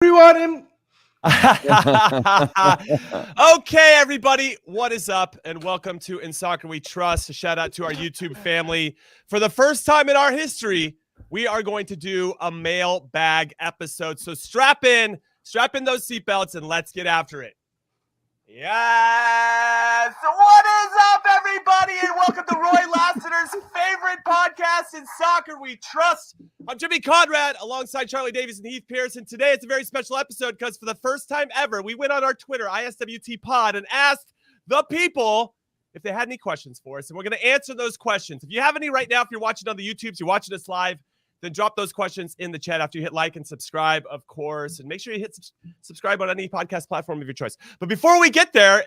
Everyone. Okay, everybody, what is up? And welcome to In Soccer We Trust. A shout out to our YouTube family. For the first time in our history, we are going to do a mailbag episode. So strap in those seatbelts, and let's get after it. Yes! What is up, everybody? And welcome to Roy Lassiter's favorite podcast, In Soccer We Trust. I'm Jimmy Conrad, alongside Charlie Davies and Heath Pearce. And today it's a very special episode because for the first time ever, we went on our Twitter, ISWT Pod, and asked the people if they had any questions for us. And we're going to answer those questions. If you have any right now, if you're watching on the YouTubes, you're watching us live, then drop those questions in the chat after you hit like and subscribe, of course. And make sure you hit subscribe on any podcast platform of your choice. But before we get there,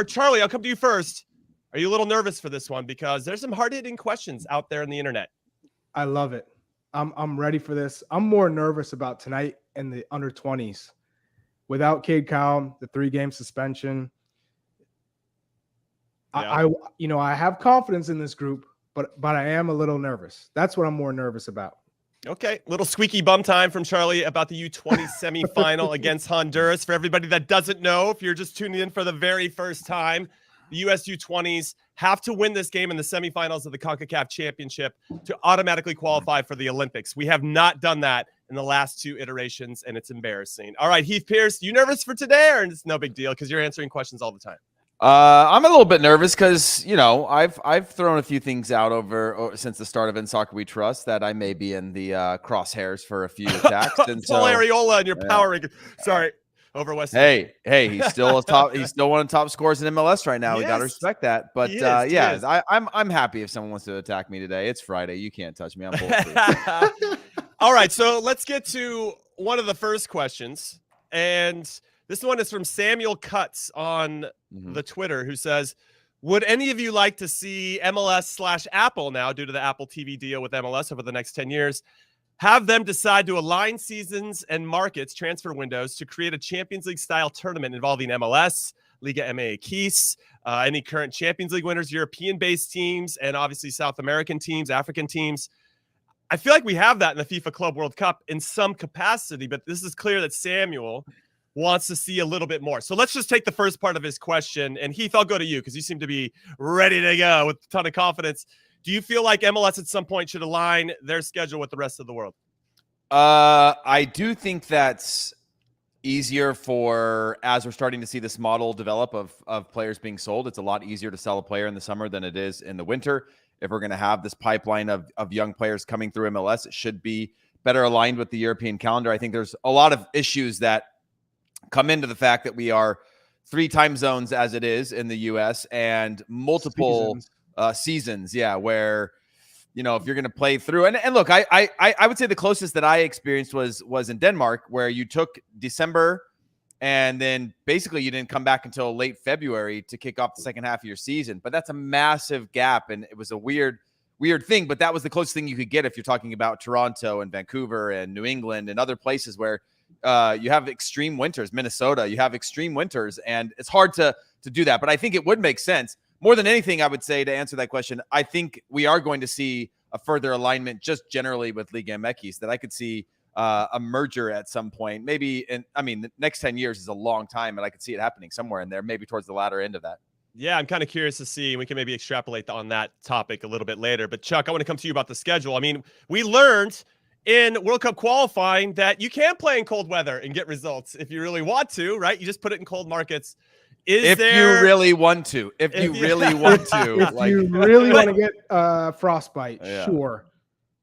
Charlie, I'll come to you first. Are you a little nervous for this one? Because there's some hard-hitting questions out there on the internet. I love it. I'm ready for this. I'm more nervous about tonight and the under 20s. Without Cade Cowell, the 3-game suspension. Yeah. I have confidence in this group, but I am a little nervous. That's what I'm more nervous about. Okay, little squeaky bum time from Charlie about the U20 semifinal against Honduras. For everybody that doesn't know, if you're just tuning in for the very first time, the US U20s have to win this game in the semifinals of the CONCACAF Championship to automatically qualify for the Olympics. We have not done that in the last 2 iterations, and it's embarrassing. All right, Heath Pearce, you nervous for today, or it's no big deal because you're answering questions all the time? I'm a little bit nervous because, I've thrown a few things out since the start of In Soccer We Trust that I may be in the crosshairs for a few attacks. And Paul Areola and your power ranking. Sorry, over West. Hey, he's still he's still one of the top scorers in MLS right now. We got to respect that. But I'm happy if someone wants to attack me today. It's Friday. You can't touch me. I'm bulletproof. All right, so let's get to one of the first questions, and this one is from Samuel Cutts on the Twitter, who says, would any of you like to see MLS/Apple now, due to the Apple TV deal with MLS over the next 10 years, have them decide to align seasons and markets, transfer windows, to create a Champions League-style tournament involving MLS, Liga MX, any current Champions League winners, European-based teams, and obviously South American teams, African teams? I feel like we have that in the FIFA Club World Cup in some capacity, but this is clear that Samuel wants to see a little bit more. So let's just take the first part of his question. And Heath, I'll go to you because you seem to be ready to go with a ton of confidence. Do you feel like MLS at some point should align their schedule with the rest of the world? I do think that's easier as we're starting to see this model develop of players being sold. It's a lot easier to sell a player in the summer than it is in the winter. If we're going to have this pipeline of young players coming through MLS, it should be better aligned with the European calendar. I think there's a lot of issues that come into the fact that we are 3 time zones as it is in the US and multiple seasons. Where, if you're going to play through and look, I would say the closest that I experienced was in Denmark, where you took December and then basically you didn't come back until late February to kick off the second half of your season. But that's a massive gap. And it was a weird thing, but that was the closest thing you could get if you're talking about Toronto and Vancouver and New England and other places where you have extreme winters. Minnesota, you have extreme winters, and it's hard to do that. But I think it would make sense. More than anything, I would say, to answer that question, I think we are going to see a further alignment just generally with Liga MX, that I could see a merger at some point. Maybe, the next 10 years is a long time, and I could see it happening somewhere in there, maybe towards the latter end of that. Yeah, I'm kind of curious to see. We can maybe extrapolate on that topic a little bit later. But Chuck, I want to come to you about the schedule. I mean, we learned in World Cup qualifying that you can play in cold weather and get results if you really want to, right? You just put it in cold markets. If you really want to, if you really want to get frostbite, sure.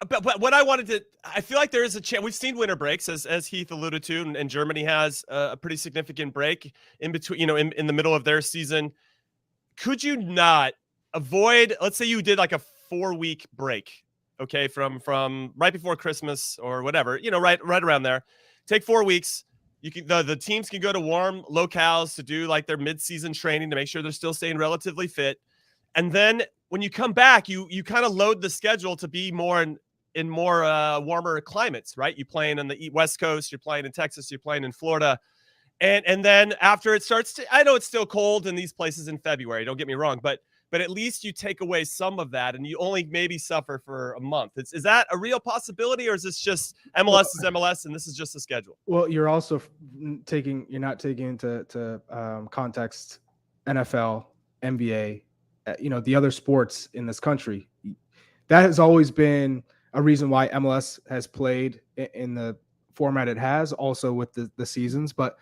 But what I feel like there is a chance. We've seen winter breaks, as Heath alluded to, and Germany has a pretty significant break in between, in the middle of their season. Could you not avoid, let's say you did like a 4-week break, okay, from right before Christmas or whatever, right around there. Take 4 weeks. You can the teams can go to warm locales to do like their mid-season training to make sure they're still staying relatively fit. And then when you come back, you kind of load the schedule to be more in more warmer climates, right? You playing on the West Coast, you're playing in Texas, you're playing in Florida. And then after it starts to, I know it's still cold in these places in February, don't get me wrong, but but at least you take away some of that and you only maybe suffer for a month. Is that a real possibility, or is this just MLS is MLS and this is just the schedule? Well, you're also you're not taking into context NFL, NBA, the other sports in this country. That has always been a reason why MLS has played in the format it has, also with the seasons. But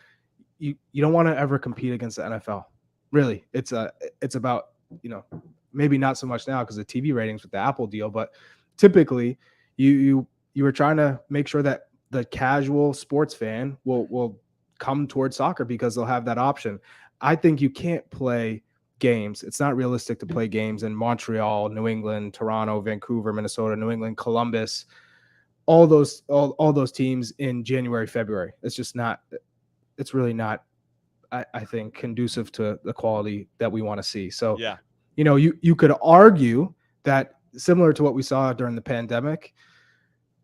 you don't want to ever compete against the NFL. Really, it's about, maybe not so much now because of TV ratings with the Apple deal, but typically you were trying to make sure that the casual sports fan will come towards soccer because they'll have that option. I think you can't play games. It's not realistic to play games in Montreal, New England, Toronto, Vancouver, Minnesota, New England, Columbus, all those teams in January, February. It's really not, I think, conducive to the quality that we want to see. So, yeah, you could argue that, similar to what we saw during the pandemic,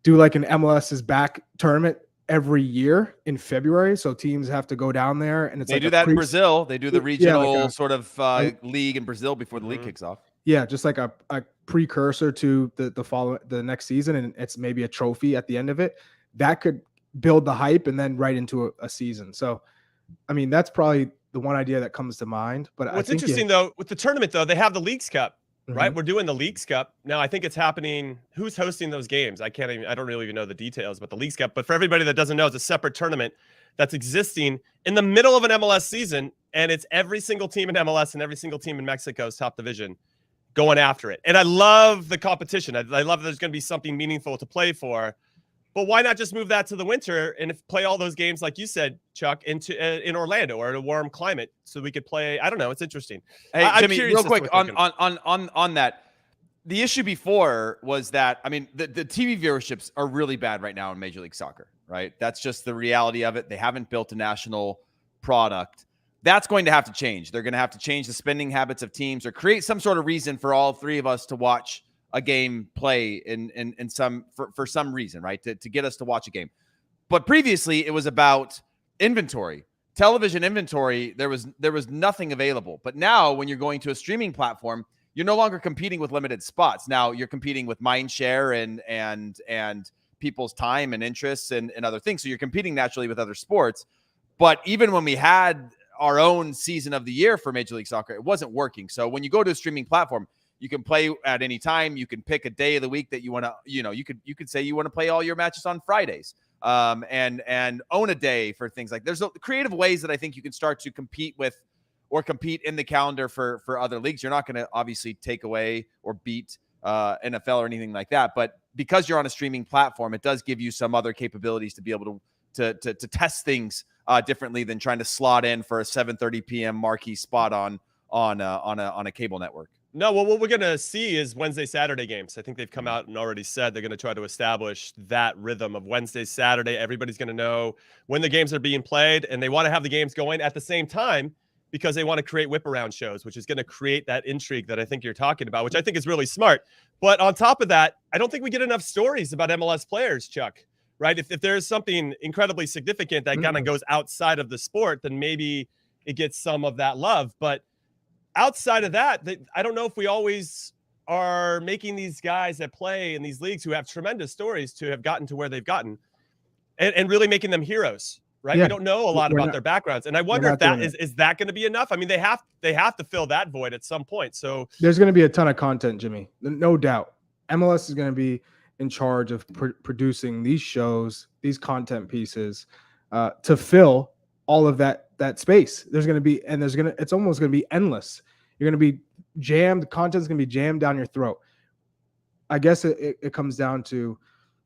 do like an MLS is back tournament every year in February. So teams have to go down there, and they do that in Brazil. They do the regional sort of league in Brazil before the league kicks off. Yeah, just like a precursor to the next season, and it's maybe a trophy at the end of it. That could build the hype and then right into a season. So, I mean, that's probably the one idea that comes to mind. But what's interesting though, with the tournament though, they have the Leagues Cup, right? We're doing the Leagues Cup now. I think it's happening. Who's hosting those games? I don't really even know the details about the Leagues Cup. But for everybody that doesn't know, it's a separate tournament that's existing in the middle of an MLS season, and it's every single team in MLS and every single team in Mexico's top division going after it. And I love the competition. I love there's going to be something meaningful to play for. But why not just move that to the winter and play all those games, like you said, Chuck, in Orlando or in a warm climate, so we could play? I don't know. It's interesting. Hey, Jimmy, real quick on that. The issue before was that, I mean, the TV viewerships are really bad right now in Major League Soccer, right? That's just the reality of it. They haven't built a national product. That's going to have to change. They're going to have to change the spending habits of teams or create some sort of reason for all three of us to watch a game play for some reason, right? To get us to watch a game. But previously it was about inventory, television inventory. There was nothing available. But now when you're going to a streaming platform, you're no longer competing with limited spots. Now you're competing with mind share and people's time and interests and other things. So you're competing naturally with other sports. But even when we had our own season of the year for Major League Soccer, it wasn't working. So when you go to a streaming platform, you can play at any time. You can pick a day of the week that you want to, you could say you want to play all your matches on Fridays, and own a day for things like. There's creative ways that I think you can start to compete with or compete in the calendar for other leagues. You're not going to obviously take away or beat NFL or anything like that, but because you're on a streaming platform, it does give you some other capabilities to be able to test things differently than trying to slot in for a 7:30 p.m. marquee spot on a cable network. No, well, what we're going to see is Wednesday, Saturday games. I think they've come out and already said they're going to try to establish that rhythm of Wednesday, Saturday. Everybody's going to know when the games are being played, and they want to have the games going at the same time because they want to create whip-around shows, which is going to create that intrigue that I think you're talking about, which I think is really smart. But on top of that, I don't think we get enough stories about MLS players, Chuck, right? If there's something incredibly significant that kind of goes outside of the sport, then maybe it gets some of that love. But outside of that, I don't know if we always are making these guys that play in these leagues who have tremendous stories to have gotten to where they've gotten and really making them heroes, right? Yeah. We don't know a lot about their backgrounds. And I wonder if that is that going to be enough? I mean, they have to fill that void at some point. So there's going to be a ton of content, Jimmy, no doubt. MLS is going to be in charge of producing these shows, these content pieces to fill all of that space. There's going to be, and it's almost going to be endless. You're going to be jammed. Content's going to be jammed down your throat. I guess it comes down to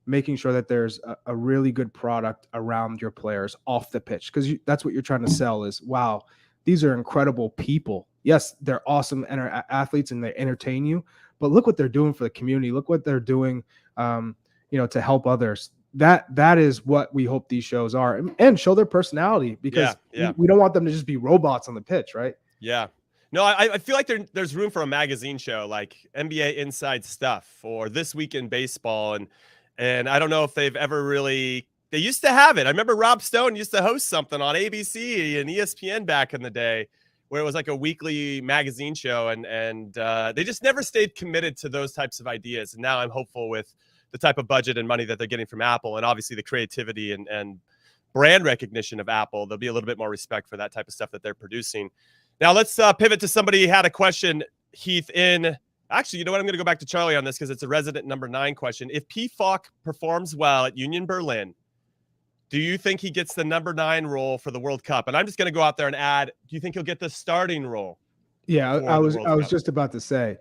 making sure that there's a really good product around your players off the pitch. Because that's what you're trying to sell is, wow, these are incredible people. Yes, they're awesome athletes and they entertain you, but look what they're doing for the community. Look what they're doing, to help others. That is what we hope these shows are, and show their personality, because we don't want them to just be robots on the pitch, right? Yeah. No, I feel like there's room for a magazine show like NBA Inside Stuff or This Week in Baseball. And I don't know if they've ever really, they used to have it. I remember Rob Stone used to host something on ABC and ESPN back in the day where it was like a weekly magazine show, and they just never stayed committed to those types of ideas. And now I'm hopeful with the type of budget and money that they're getting from Apple, and obviously the creativity and brand recognition of Apple, there'll be a little bit more respect for that type of stuff that they're producing. Now let's pivot to somebody who had a question, Heath, actually, you know what? I'm going to go back to Charlie on this because it's a resident number 9 question. If Pefok performs well at Union Berlin, do you think he gets the number 9 role for the World Cup? And I'm just going to go out there and add, do you think he'll get the starting role? Yeah, I was just about to say,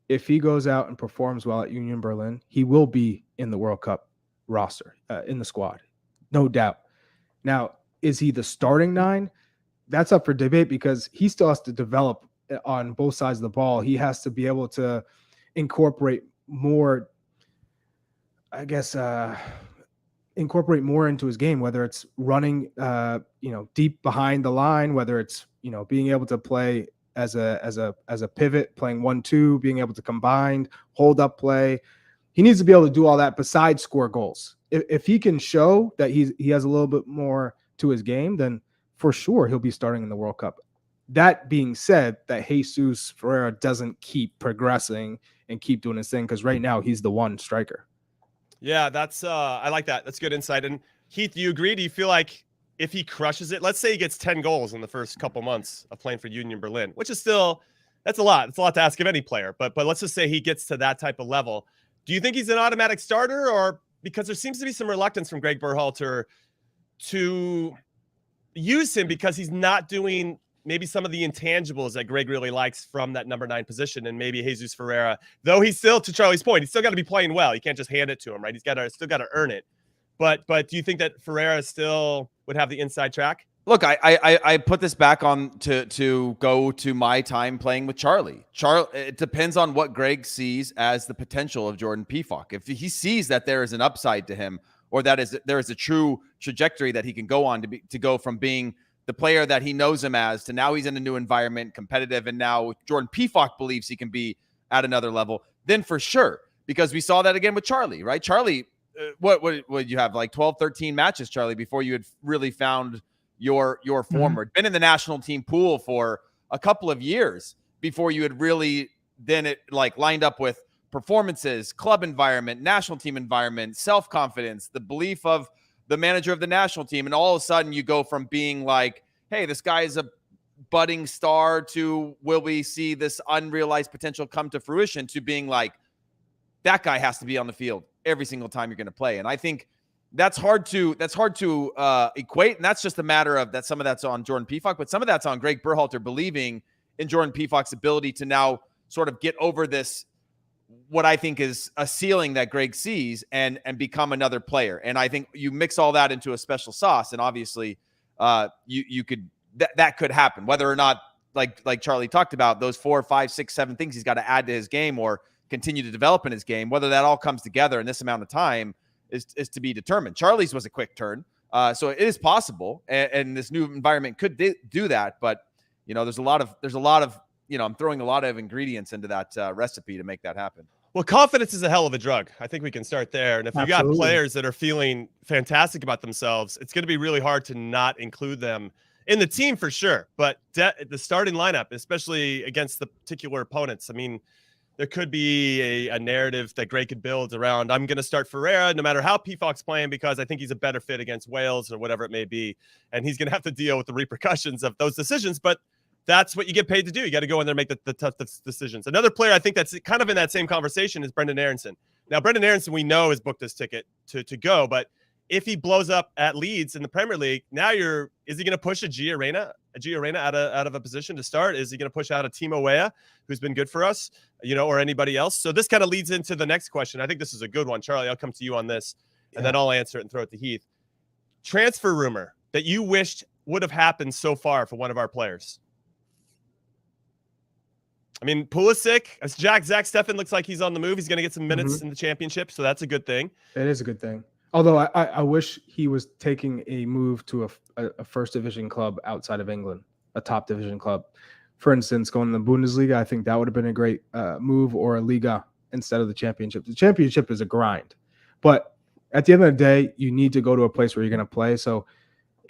if he goes out and performs well at Union Berlin, he will be in the World Cup roster, in the squad, no doubt. Now, is he the starting 9? That's up for debate because he still has to develop on both sides of the ball. He has to be able to incorporate more, I guess, incorporate more into his game, whether it's running, deep behind the line, whether it's, being able to play as a pivot, playing 1-2, being able to combine, hold up play. He needs to be able to do all that besides score goals. If he can show that he has a little bit more to his game, then for sure he'll be starting in the World Cup. That being said, that Jesus Ferreira doesn't keep progressing and keep doing his thing, because right now he's the one striker. Yeah, that's I like that. That's good insight. And Heath, do you agree? Do you feel like if he crushes it, let's say he gets 10 goals in the first couple months of playing for Union Berlin, which is still, that's a lot. It's a lot to ask of any player. But let's just say he gets to that type of level. Do you think he's an automatic starter, or because there seems to be some reluctance from Gregg Berhalter to use him because he's not doing maybe some of the intangibles that Gregg really likes from that number 9 position, and maybe Jesus Ferreira, though he's still, to Charlie's point, he's still got to be playing well. You can't just hand it to him, right? He's still got to earn it. But do you think that Ferreira still would have the inside track? Look, I put this back on to go to my time playing with Charlie. It depends on what Gregg sees as the potential of Jordan Pefok. If he sees that there is an upside to him, or that there is a true trajectory that he can go on to go from being the player that he knows him as to now he's in a new environment, competitive, and now Jordan Pefok believes he can be at another level, then for sure, because we saw that again with Charlie, right? Charlie, what would you have, like 12, 13 matches, Charlie, before you had really found your form, or been in the national team pool for a couple of years before you had really then it like lined up with performances, club environment, national team environment, self-confidence, the belief of the manager of the national team. And all of a sudden you go from being like, hey, this guy is a budding star, to will we see this unrealized potential come to fruition, to being like, that guy has to be on the field every single time you're going to play. And I think that's hard to equate. And that's just a matter of that. Some of that's on Jordan Pefok, but some of that's on Gregg Berhalter believing in Jordan Pefok's ability to now sort of get over this, what I think is a ceiling that Gregg sees, and become another player. And I think you mix all that into a special sauce, and obviously you could, that could happen, whether or not, like Charlie talked about, those 4, 5, 6, 7 things he's got to add to his game or continue to develop in his game, whether that all comes together in this amount of time is to be determined. Charlie's was a quick turn. So it is possible. And this new environment could do that. But, there's a lot of, I'm throwing a lot of ingredients into that recipe to make that happen. Well, confidence is a hell of a drug. I think we can start there. And if you got players that are feeling fantastic about themselves, it's going to be really hard to not include them in the team for sure. But the starting lineup, especially against the particular opponents, I mean, there could be a narrative that Gregg could build around, I'm going to start Ferreira no matter how Pefok's playing, because I think he's a better fit against Wales or whatever it may be. And he's going to have to deal with the repercussions of those decisions. But that's what you get paid to do. You got to go in there and make the tough decisions. Another player I think that's kind of in that same conversation is Brenden Aaronson. Now, Brenden Aaronson, we know, has booked his ticket to go, but if he blows up at Leeds in the Premier League, now is he going to push a Gio Reyna out of a position to start? Is he going to push out a Timo Weah, who's been good for us, or anybody else? So this kind of leads into the next question. I think this is a good one. Charlie, I'll come to you on this, and then I'll answer it and throw it to Heath. Transfer rumor that you wished would have happened so far for one of our players. I mean, Pulisic, Zach Steffen looks like he's on the move. He's going to get some minutes in the championship, so that's a good thing. It is a good thing. Although I wish he was taking a move to a first division club outside of England, a top division club. For instance, going to the Bundesliga, I think that would have been a great move, or a Liga instead of the championship. The championship is a grind. But at the end of the day, you need to go to a place where you're going to play. So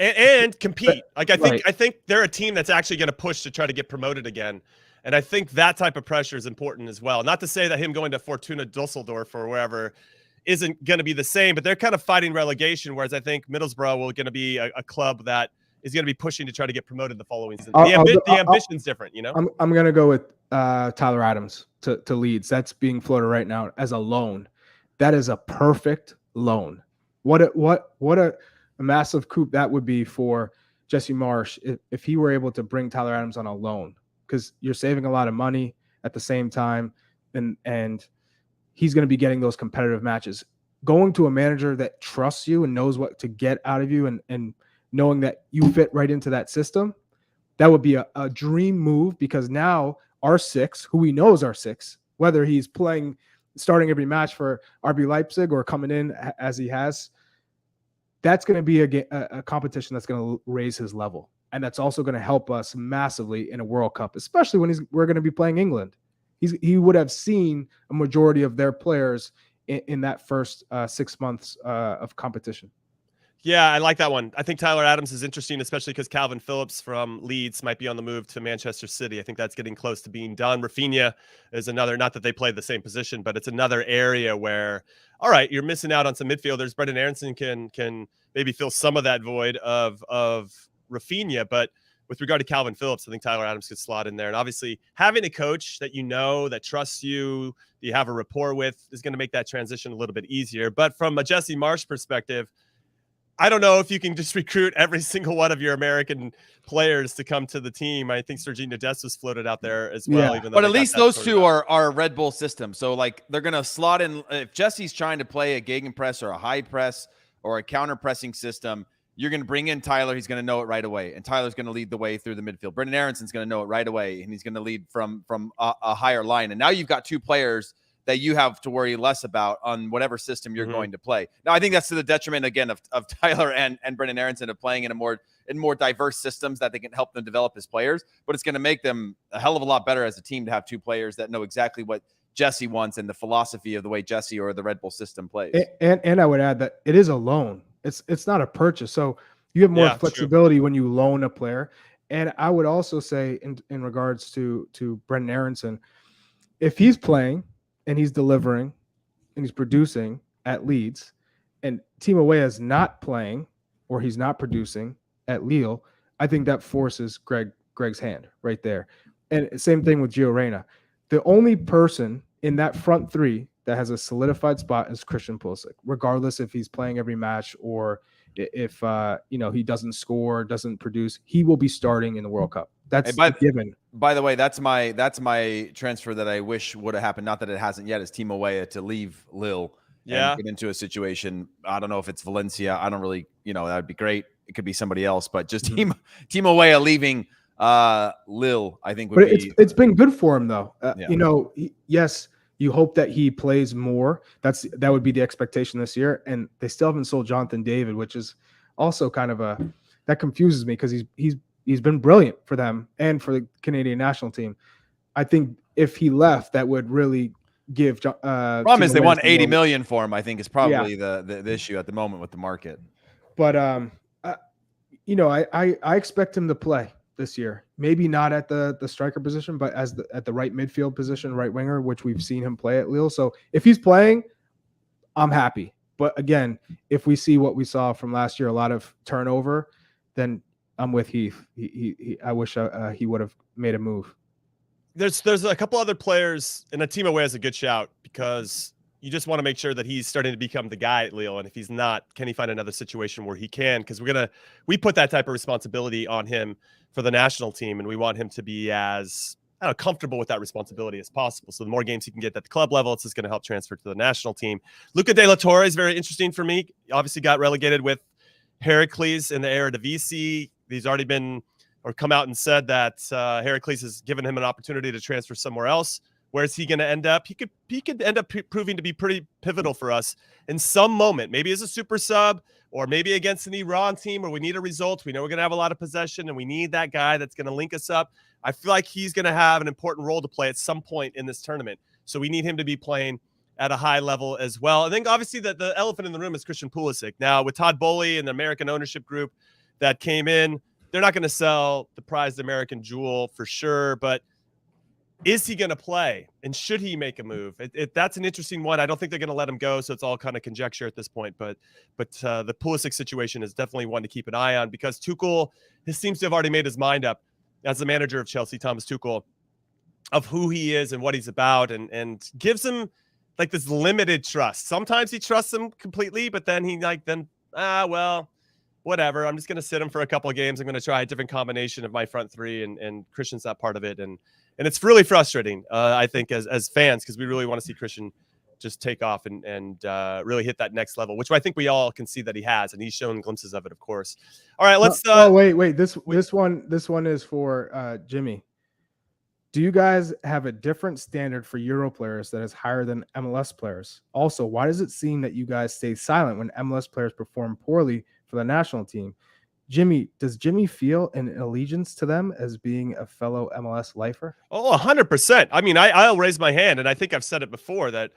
and compete. Like Right. I think they're a team that's actually going to push to try to get promoted again. And I think that type of pressure is important as well. Not to say that him going to Fortuna Dusseldorf or wherever isn't going to be the same, but they're kind of fighting relegation. Whereas I think Middlesbrough will going to be a club that is going to be pushing to try to get promoted the following season. The ambition's different, you know. I'm going to go with Tyler Adams to Leeds. That's being floated right now as a loan. That is a perfect loan. What a massive coup that would be for Jesse Marsh if he were able to bring Tyler Adams on a loan, because you're saving a lot of money at the same time, and he's going to be getting those competitive matches. Going to a manager that trusts you and knows what to get out of you, and knowing that you fit right into that system, that would be a dream move, because now our six, who we know is our six, whether he's starting every match for RB Leipzig or coming in as he has, that's going to be a competition that's going to raise his level. And that's also going to help us massively in a World Cup, especially when we're going to be playing England. He would have seen a majority of their players in that first 6 months of competition. Yeah, I like that one. I think Tyler Adams is interesting, especially because Calvin Phillips from Leeds might be on the move to Manchester City. I think that's getting close to being done. Rafinha is another, not that they play the same position, but it's another area where, all right, you're missing out on some midfielders. Brendan Aronson can maybe fill some of that void of Rafinha, but with regard to Calvin Phillips, I think Tyler Adams could slot in there. And obviously having a coach that you know, that trusts you, that you have a rapport with, is going to make that transition a little bit easier. But from a Jesse Marsh perspective, I don't know if you can just recruit every single one of your American players to come to the team. I think Sergiño Dest was floated out there as well. Yeah. Even though But at least those two are Red Bull system. So like they're going to slot in. If Jesse's trying to play a gegenpress or a high press or a counter pressing system, you're going to bring in Tyler. He's going to know it right away. And Tyler's going to lead the way through the midfield. Brendan Aronson's going to know it right away. And he's going to lead from a higher line. And now you've got two players that you have to worry less about on whatever system you're going to play. Now, I think that's to the detriment, again, of Tyler and Brendan Aronson, of playing in more diverse systems that they can help them develop as players. But it's going to make them a hell of a lot better as a team to have two players that know exactly what Jesse wants and the philosophy of the way Jesse or the Red Bull system plays. And I would add that it is a loan. It's not a purchase. So you have more flexibility when you loan a player. And I would also say in regards to Brendan Aronson, if he's playing and he's delivering and he's producing at Leeds, and Timo Weah is not playing or he's not producing at Lille, I think that forces Gregg's hand right there. And same thing with Gio Reyna. The only person in that front three that has a solidified spot is Christian Pulisic, regardless if he's playing every match or if he doesn't score, doesn't produce. He will be starting in the World Cup. That's given. By the way, that's my transfer that I wish would have happened. Not that it hasn't yet. Is Timo Weah to leave Lille and get into a situation. I don't know if it's Valencia. I don't really, that'd be great. It could be somebody else, but just Timo Weah leaving Lille, I think would be. It's been good for him though. Yes, you hope that he plays more. That would be the expectation this year, and they still haven't sold Jonathan David, which is also kind of that confuses me, because he's been brilliant for them and for the Canadian national team. I think if he left, that would really give. Problem is they want $80 million for him. I think is probably the issue at the moment with the market. But I expect him to play this year. Maybe not at the striker position, but at the right midfield position, right winger, which we've seen him play at Lille. So if he's playing, I'm happy. But again, if we see what we saw from last year, a lot of turnover, then I'm with Heath. I wish he would have made a move. There's a couple other players, and Timo Weah is a good shout, because you just want to make sure that he's starting to become the guy at Lille. And if he's not, can he find another situation where he can? Because we put that type of responsibility on him for the national team, and we want him to be as comfortable with that responsibility as possible. So the more games he can get at the club level, it's just going to help transfer to the national team. Luca De La Torre is very interesting for me. Obviously got relegated with Heracles in the Eredivisie. He's already come out and said that Heracles has given him an opportunity to transfer somewhere else. Where is he going to end up? He could end up proving to be pretty pivotal for us in some moment, maybe as a super sub, or maybe against an Iran team where we need a result. We know we're going to have a lot of possession, and we need that guy that's going to link us up. I feel like he's going to have an important role to play at some point in this tournament. So we need him to be playing at a high level as well. I think obviously that the elephant in the room is Christian Pulisic. Now with Todd Bowley and the American ownership group, that came in. They're not going to sell the prized American jewel for sure, but is he going to play, and should he make a move? That's an interesting one. I don't think they're going to let him go, so it's all kind of conjecture at this point. But the Pulisic situation is definitely one to keep an eye on, because Tuchel seems to have already made his mind up as the manager of Chelsea, Thomas Tuchel, of who he is and what he's about, and gives him like this limited trust. Sometimes he trusts him completely, but then well, whatever. I'm just going to sit him for a couple of games. I'm going to try a different combination of my front three, and Christian's not part of it. And it's really frustrating, I think, as fans, because we really want to see Christian just take off and really hit that next level, which I think we all can see that he has, and he's shown glimpses of it, of course. All right, let's. Wait. This one is for Jimmy. Do you guys have a different standard for Euro players that is higher than MLS players? Also, why does it seem that you guys stay silent when MLS players perform poorly for the national team? Jimmy, does Jimmy feel an allegiance to them as being a fellow MLS lifer? Oh, 100%. I mean, I'll raise my hand, and I think I've said it before that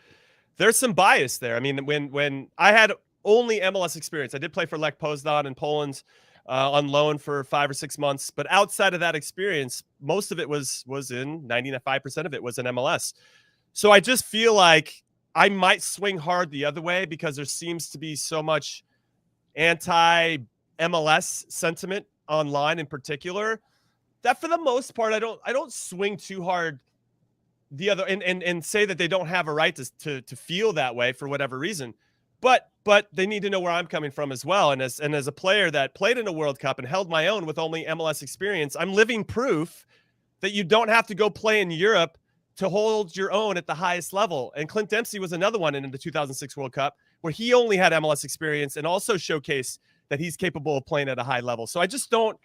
there's some bias there. I mean, when I had only MLS experience, I did play for Lech Poznan in Poland on loan for 5 or 6 months, but outside of that experience, most of it was in 95% of it was in MLS. So I just feel like I might swing hard the other way, because there seems to be so much anti-MLS sentiment online in particular, that for the most part I don't swing too hard the other and say that they don't have a right to feel that way for whatever reason, but they need to know where I'm coming from as well. And as a player that played in a World Cup and held my own with only MLS experience, I'm living proof that you don't have to go play in Europe to hold your own at the highest level. And Clint Dempsey was another one in the 2006 World Cup where he only had MLS experience and also showcased that he's capable of playing at a high level. So I just don't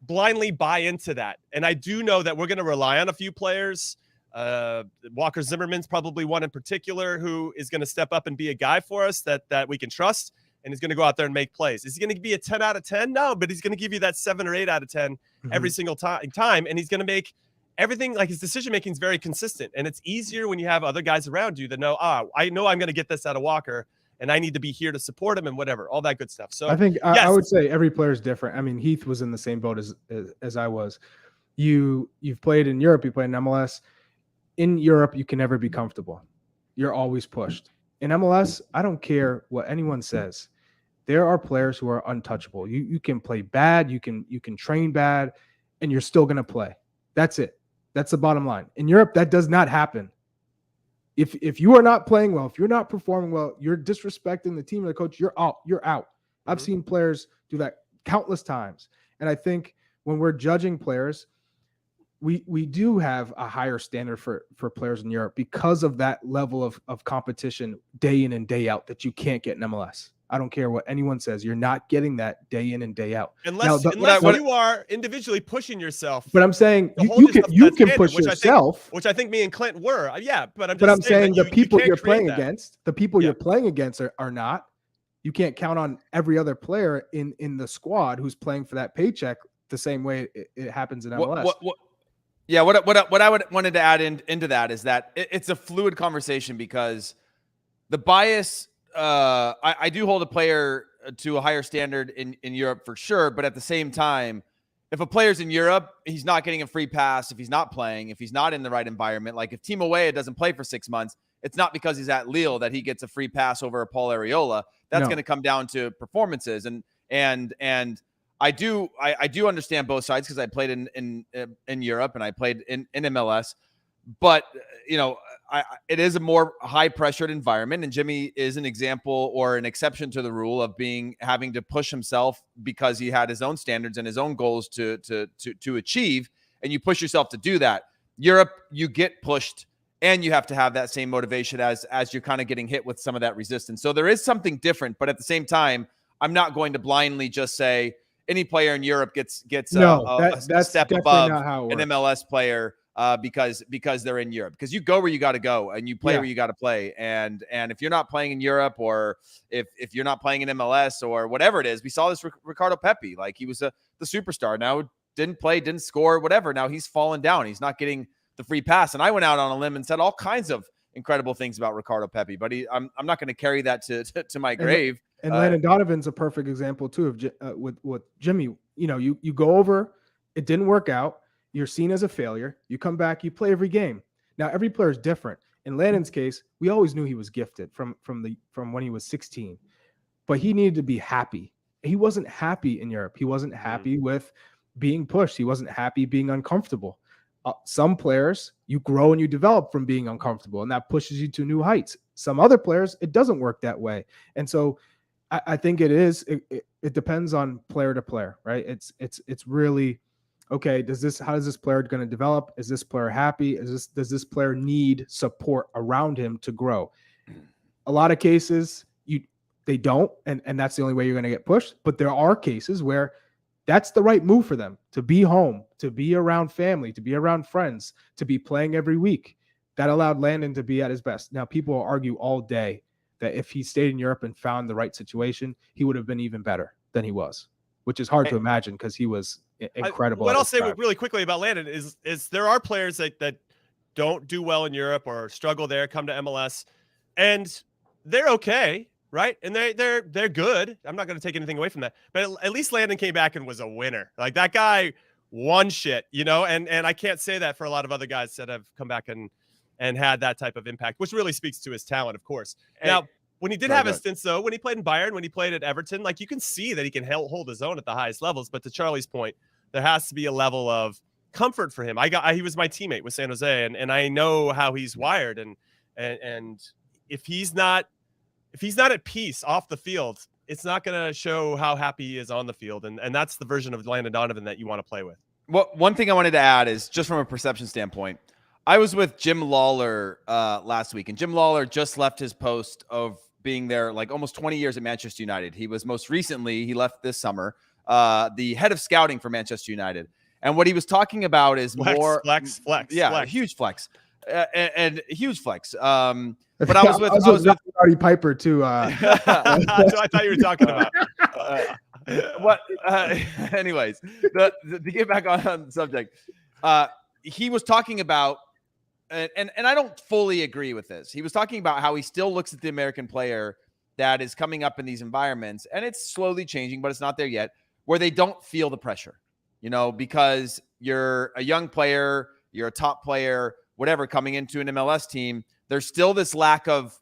blindly buy into that. And I do know that we're going to rely on a few players. Walker Zimmerman's probably one in particular who is going to step up and be a guy for us that we can trust, and he's going to go out there and make plays. Is he going to be a 10 out of 10? No, but he's going to give you that 7 or 8 out of 10 every single time. And he's going to make everything, like, his decision-making is very consistent. And it's easier when you have other guys around you that know, I know I'm going to get this out of Walker, and I need to be here to support him and whatever, all that good stuff. So I think I would say every player is different. I mean, Heath was in the same boat as I was. You've played in Europe, you played in MLS. In Europe, you can never be comfortable. You're always pushed. In MLS, I don't care what anyone says. There are players who are untouchable. You can play bad, you can train bad, and you're still going to play. That's it. That's the bottom line. In Europe, that does not happen. If you are not playing well, if you're not performing well, you're disrespecting the team or the coach, you're out. You're out. I've seen players do that countless times. And I think when we're judging players, we do have a higher standard for players in Europe because of that level of competition day in and day out that you can't get in MLS. I don't care what anyone says. You're not getting that day in and day out. Unless you are individually pushing yourself. But I'm saying you can push yourself. Which I think me and Clint were. Yeah, but I'm saying the people you're playing against, you're playing against are not. You can't count on every other player in the squad who's playing for that paycheck the same way it happens in MLS. What I wanted to add into that is that it's a fluid conversation, because the bias, I do hold a player to a higher standard in Europe for sure. But at the same time, if a player's in Europe, he's not getting a free pass if he's not playing, if he's not in the right environment. Like if Timo Weah doesn't play for 6 months, it's not because he's at Lille that he gets a free pass over a Paul Areola. That's going to come down to performances. And I do understand both sides, because I played in Europe and I played in MLS, but it is a more high pressured environment, and Jimmy is an example or an exception to the rule of having to push himself because he had his own standards and his own goals to achieve, and you push yourself to do that. Europe, you get pushed and you have to have that same motivation as you're kind of getting hit with some of that resistance. So there is something different, but at the same time, I'm not going to blindly just say any player in Europe gets a step above an MLS player because they're in Europe. Because you go where you got to go and you play where you got to play. And if you're not playing in Europe, or if you're not playing in MLS or whatever it is, we saw this with Ricardo Pepi. Like, he was the superstar. Now didn't play, didn't score, whatever. Now he's fallen down. He's not getting the free pass. And I went out on a limb and said all kinds of incredible things about Ricardo Pepi, but I'm not going to carry that to my grave. And Landon Donovan's a perfect example too of with Jimmy. You know, you go over, it didn't work out. You're seen as a failure. You come back, you play every game. Now every player is different. In Landon's case, we always knew he was gifted from when he was 16, but he needed to be happy. He wasn't happy in Europe. He wasn't happy with being pushed. He wasn't happy being uncomfortable. Some players, you grow and you develop from being uncomfortable, and that pushes you to new heights. Some other players, it doesn't work that way. And so I think it depends on player to player, right? It's really, okay, how is this player going to develop? Is this player happy? Does this player need support around him to grow? A lot of cases they don't, and that's the only way you're going to get pushed. But there are cases where that's the right move for them, to be home, to be around family, to be around friends, to be playing every week. That allowed Landon to be at his best. Now, people will argue all day that if he stayed in Europe and found the right situation, he would have been even better than he was, which is hard to imagine because he was incredible. What I'll say really quickly about Landon is there are players that don't do well in Europe or struggle there, come to MLS, and they're okay. Right. And they're good. I'm not going to take anything away from that. But at least Landon came back and was a winner. Like, that guy won shit, you know, and I can't say that for a lot of other guys that have come back and had that type of impact, which really speaks to his talent, of course. Now, when he did have his stints, though, when he played in Bayern, when he played at Everton, like, you can see that he can hold his own at the highest levels. But to Charlie's point, there has to be a level of comfort for him. He was my teammate with San Jose, and I know how he's wired. And if he's not at peace off the field, it's not going to show how happy he is on the field. And that's the version of Landon Donovan that you want to play with. Well, one thing I wanted to add is, just from a perception standpoint, I was with Jim Lawler last week, and Jim Lawler just left his post of being there like almost 20 years at Manchester United. He was most recently, he left this summer, the head of scouting for Manchester United. And what he was talking about is flex. Yeah, flex. Huge flex. And huge flex. But I was with Roddy Piper too. That's what I thought you were talking about. Anyways, to get back on the subject, he was talking about, and I don't fully agree with this. He was talking about how he still looks at the American player that is coming up in these environments, and it's slowly changing, but it's not there yet, where they don't feel the pressure, you know, because you're a young player, you're a top player, whatever, coming into an MLS team. There's still this lack of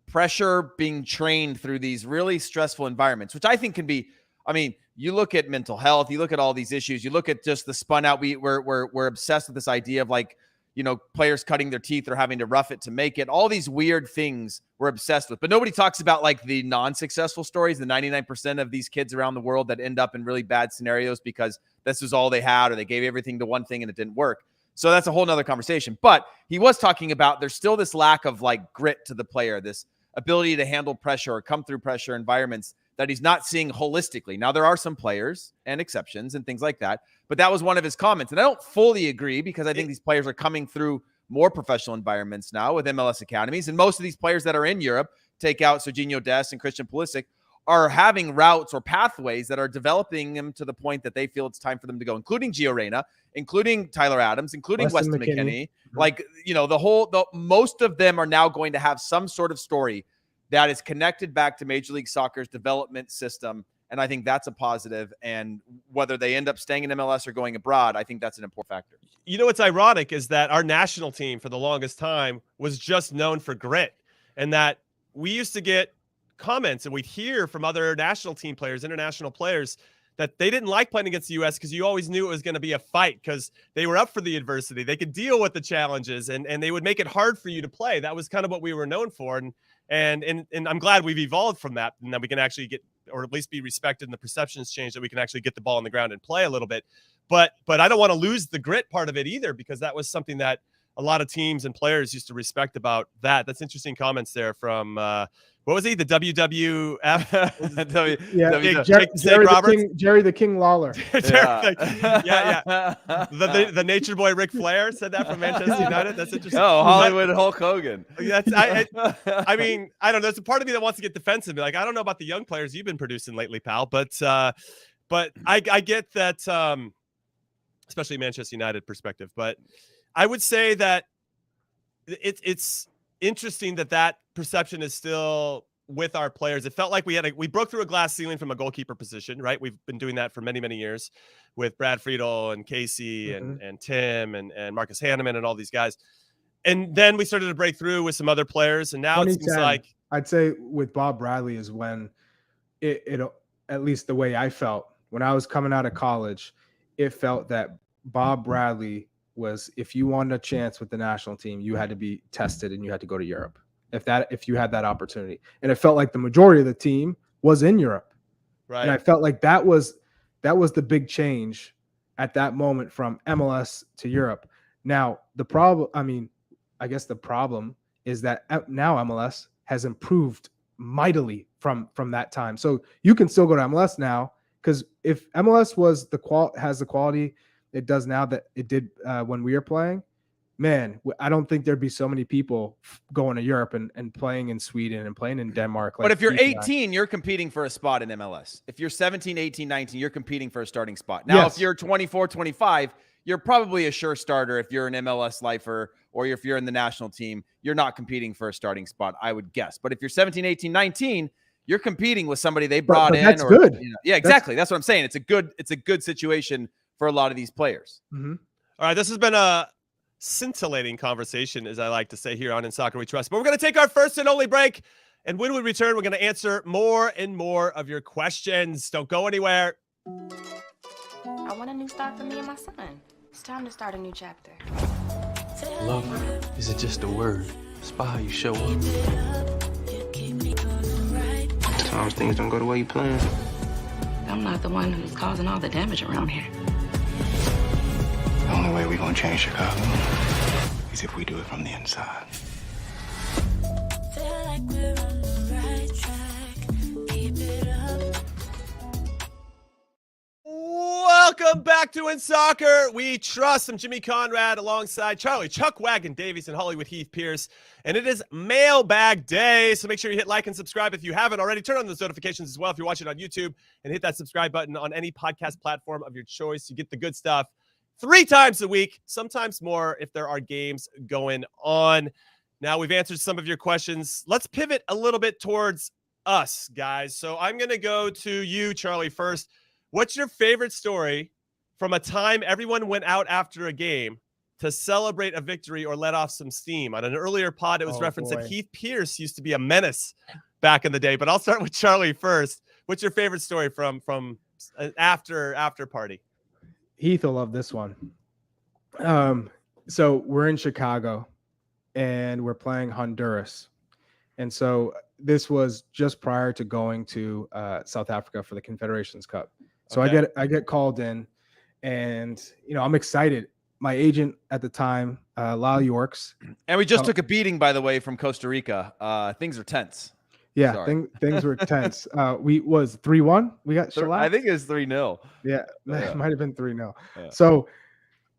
pressure being trained through these really stressful environments, which I think can be, I mean, you look at mental health, you look at all these issues, you look at just the spun out, we're obsessed with this idea of, like, you know, players cutting their teeth or having to rough it to make it, all these weird things we're obsessed with. But nobody talks about, like, the non-successful stories, the 99% of these kids around the world that end up in really bad scenarios because this is all they had, or they gave everything to one thing and it didn't work. So that's a whole nother conversation. But he was talking about there's still this lack of, like, grit to the player, this ability to handle pressure or come through pressure environments that he's not seeing holistically. Now, there are some players and exceptions and things like that, but that was one of his comments. And I don't fully agree, because I think these players are coming through more professional environments now with MLS academies. And most of these players that are in Europe, take out Serginho Dest and Christian Pulisic, are having routes or pathways that are developing them to the point that they feel it's time for them to go, including Gio Reyna, including Tyler Adams, including Weston McKennie. Like, you know, most of them are now going to have some sort of story that is connected back to Major League Soccer's development system. And I think that's a positive. And whether they end up staying in MLS or going abroad, I think that's an important factor. You know, what's ironic is that our national team for the longest time was just known for grit, and that we used to get comments and we'd hear from other national team players, international players, that they didn't like playing against the U.S. because you always knew it was going to be a fight, because they were up for the adversity. They could deal with the challenges, and they would make it hard for you to play. That was kind of what we were known for. And I'm glad we've evolved from that, and that we can actually get, or at least be respected, and the perceptions change, that we can actually get the ball on the ground and play a little bit. But I don't want to lose the grit part of it either, because that was something that a lot of teams and players used to respect about that. That's interesting comments there from what was he? The WWF? Jerry the King Lawler. Yeah. The Nature Boy Ric Flair said that from Manchester United. That's interesting. Oh, Hollywood Hulk Hogan. I mean, I don't know. There's a part of me that wants to get defensive and be like, I don't know about the young players you've been producing lately, pal, but I get that, especially Manchester United perspective. But I would say that it's interesting that perception is still with our players. It felt like we broke through a glass ceiling from a goalkeeper position, right? We've been doing that for many, many years with Brad Friedel and Casey and Tim and Marcus Hanneman and all these guys. And then we started to break through with some other players. And now it seems like, I'd say with Bob Bradley is when it at least the way I felt when I was coming out of college, it felt that Bob Bradley was, if you wanted a chance with the national team, you had to be tested and you had to go to Europe. If you had that opportunity. And it felt like the majority of the team was in Europe. right. And I felt like that was the big change at that moment from MLS to Europe. Now, I guess the problem is that now MLS has improved mightily from that time. So you can still go to MLS now, because if MLS has the quality it does now that it did when we were playing, man, I don't think there'd be so many people going to Europe and playing in Sweden and playing in Denmark. But if you're 18, you're competing for a spot in MLS. If you're 17, 18, 19, you're competing for a starting spot. Now, if you're 24, 25, you're probably a sure starter. If you're an MLS lifer or if you're in the national team, you're not competing for a starting spot, I would guess. But if you're 17, 18, 19, you're competing with somebody they brought in. That's good. Yeah, exactly. That's what I'm saying. It's a good situation for a lot of these players. Mm-hmm. All right, this has been a scintillating conversation, as I like to say here on In Soccer We Trust. But we're going to take our first and only break. And when we return, we're going to answer more and more of your questions. Don't go anywhere. I want a new start for me and my son. It's time to start a new chapter. Love isn't just a word. It's by how you show up. Sometimes things don't go the way you plan. I'm not the one who's causing all the damage around here. The only way we're gonna change Chicago is if we do it from the inside. Feel like we're on the right track. Keep it up. Welcome back to In Soccer We Trust. I'm Jimmy Conrad alongside Charlie Chuck Wagon Davies and Hollywood Heath Pearce. And it is Mailbag Day. So make sure you hit like and subscribe if you haven't already. Turn on those notifications as well if you're watching on YouTube. And hit that subscribe button on any podcast platform of your choice. You get the good stuff 3 times a week, sometimes more if there are games going on. Now, we've answered some of your questions. Let's pivot a little bit towards us, guys. So I'm going to go to you, Charlie, first. What's your favorite story from a time everyone went out after a game to celebrate a victory or let off some steam? On an earlier pod, it was referenced that Heath Pearce used to be a menace back in the day. But I'll start with Charlie first. What's your favorite story from an after party? Heath will love this one. So we're in Chicago and we're playing Honduras. And so this was just prior to going to South Africa for the Confederations Cup. So okay. I get called in and, I'm excited. My agent at the time, Lyle Yorks. And we just took a beating, by the way, from Costa Rica. Things are tense. Yeah, things were tense. We was 3-1. We got shellacked. I think it was 3-0. Yeah, it might have been 3-0. Yeah. So,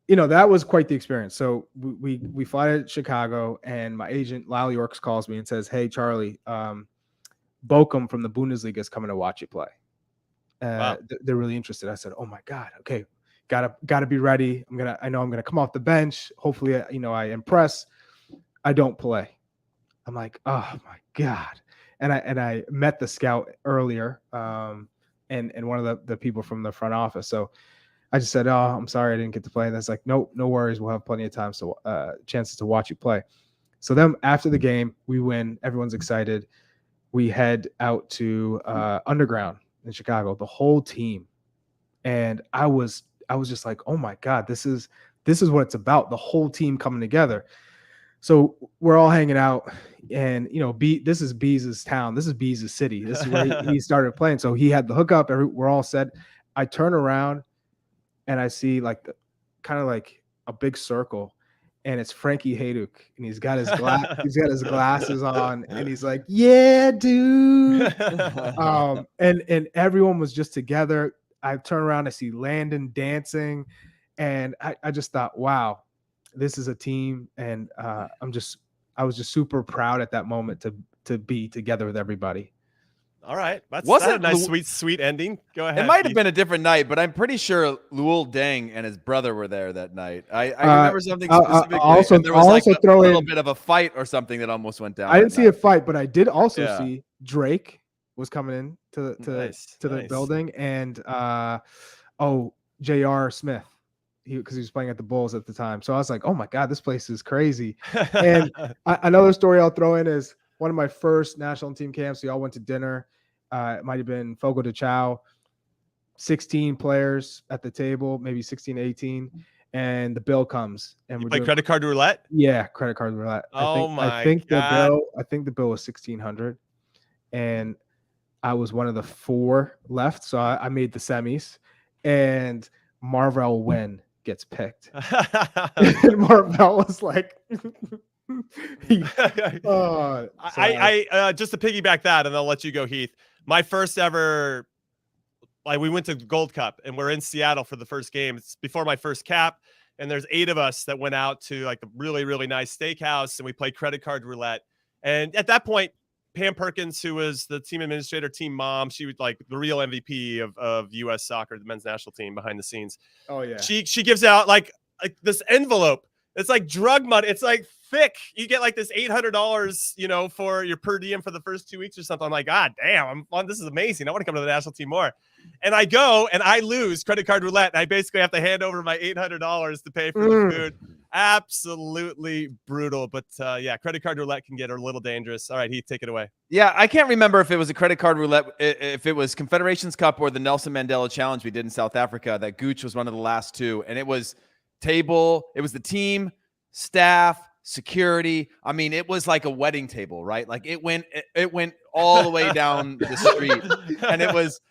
that was quite the experience. So we fly to Chicago, and my agent Lyle Yorks calls me and says, "Hey, Charlie, Bochum from the Bundesliga is coming to watch you play. Wow. They're really interested." I said, "Oh my God, okay, gotta be ready. I know I'm gonna come off the bench. Hopefully, I impress. I don't play." I'm like, "Oh my God." And I met the scout earlier, and one of the people from the front office. So I just said, "Oh, I'm sorry I didn't get to play." And that's like, "No worries. We'll have plenty of time, so chances to watch you play." So then after the game, we win. Everyone's excited. We head out to Underground in Chicago, the whole team, and I was just like, "Oh my God, this is what it's about." The whole team coming together. So we're all hanging out, and this is Bees' town. This is Bees' city. This is where he started playing. So he had the hookup. We're all set. I turn around, and I see kind of like a big circle, and it's Frankie Hayduk, and he's got his glasses on, and he's like, "Yeah, dude." And everyone was just together. I turn around, I see Landon dancing, and I just thought, wow. This is a team, and I was just super proud at that moment to be together with everybody. All right, that's a nice, sweet ending. Go ahead. It might have been a different night, but I'm pretty sure Luol Deng and his brother were there that night. I remember something specifically. There was a little bit of a fight or something that almost went down. I didn't see a fight, but I did also see Drake was coming in to the building, and J.R. Smith, because he was playing at the Bulls at the time. So I was like, oh my God, this place is crazy. And another story I'll throw in is one of my first national team camps. We all went to dinner. It might have been Fogo de Chao, 16 players at the table, maybe 16, 18. And the bill comes, and we play credit card roulette. Yeah, credit card roulette. I think God. The bill was $1,600, and I was one of the 4 left, so I made the semis, and Marvell Wynn gets picked. And Marvell was like, I just to piggyback that, and I'll let you go, Heath. My first ever. Like we went to Gold Cup and we're in Seattle for the first game. It's before my first cap. And there's 8 of us that went out to like a really, really nice steakhouse and we played credit card roulette. And at that point, Pam Perkins, who was the team administrator, team mom, she was like the real MVP of US soccer, the men's national team behind the scenes. Oh yeah. She gives out like this envelope. It's like drug money. It's like thick. You get like this $800, for your per diem for the first 2 weeks or something. I'm like, God damn, I'm fun. This is amazing. I want to come to the national team more. And I go and I lose credit card roulette. And I basically have to hand over my $800 to pay for the food. Absolutely brutal. But credit card roulette can get a little dangerous. All right, Heath, take it away. Yeah, I can't remember if it was a credit card roulette, if it was Confederations Cup or the Nelson Mandela Challenge we did in South Africa, that Gooch was one of the last 2. And it was the team, staff, security. I mean, it was like a wedding table, right? Like it went all the way down the street. And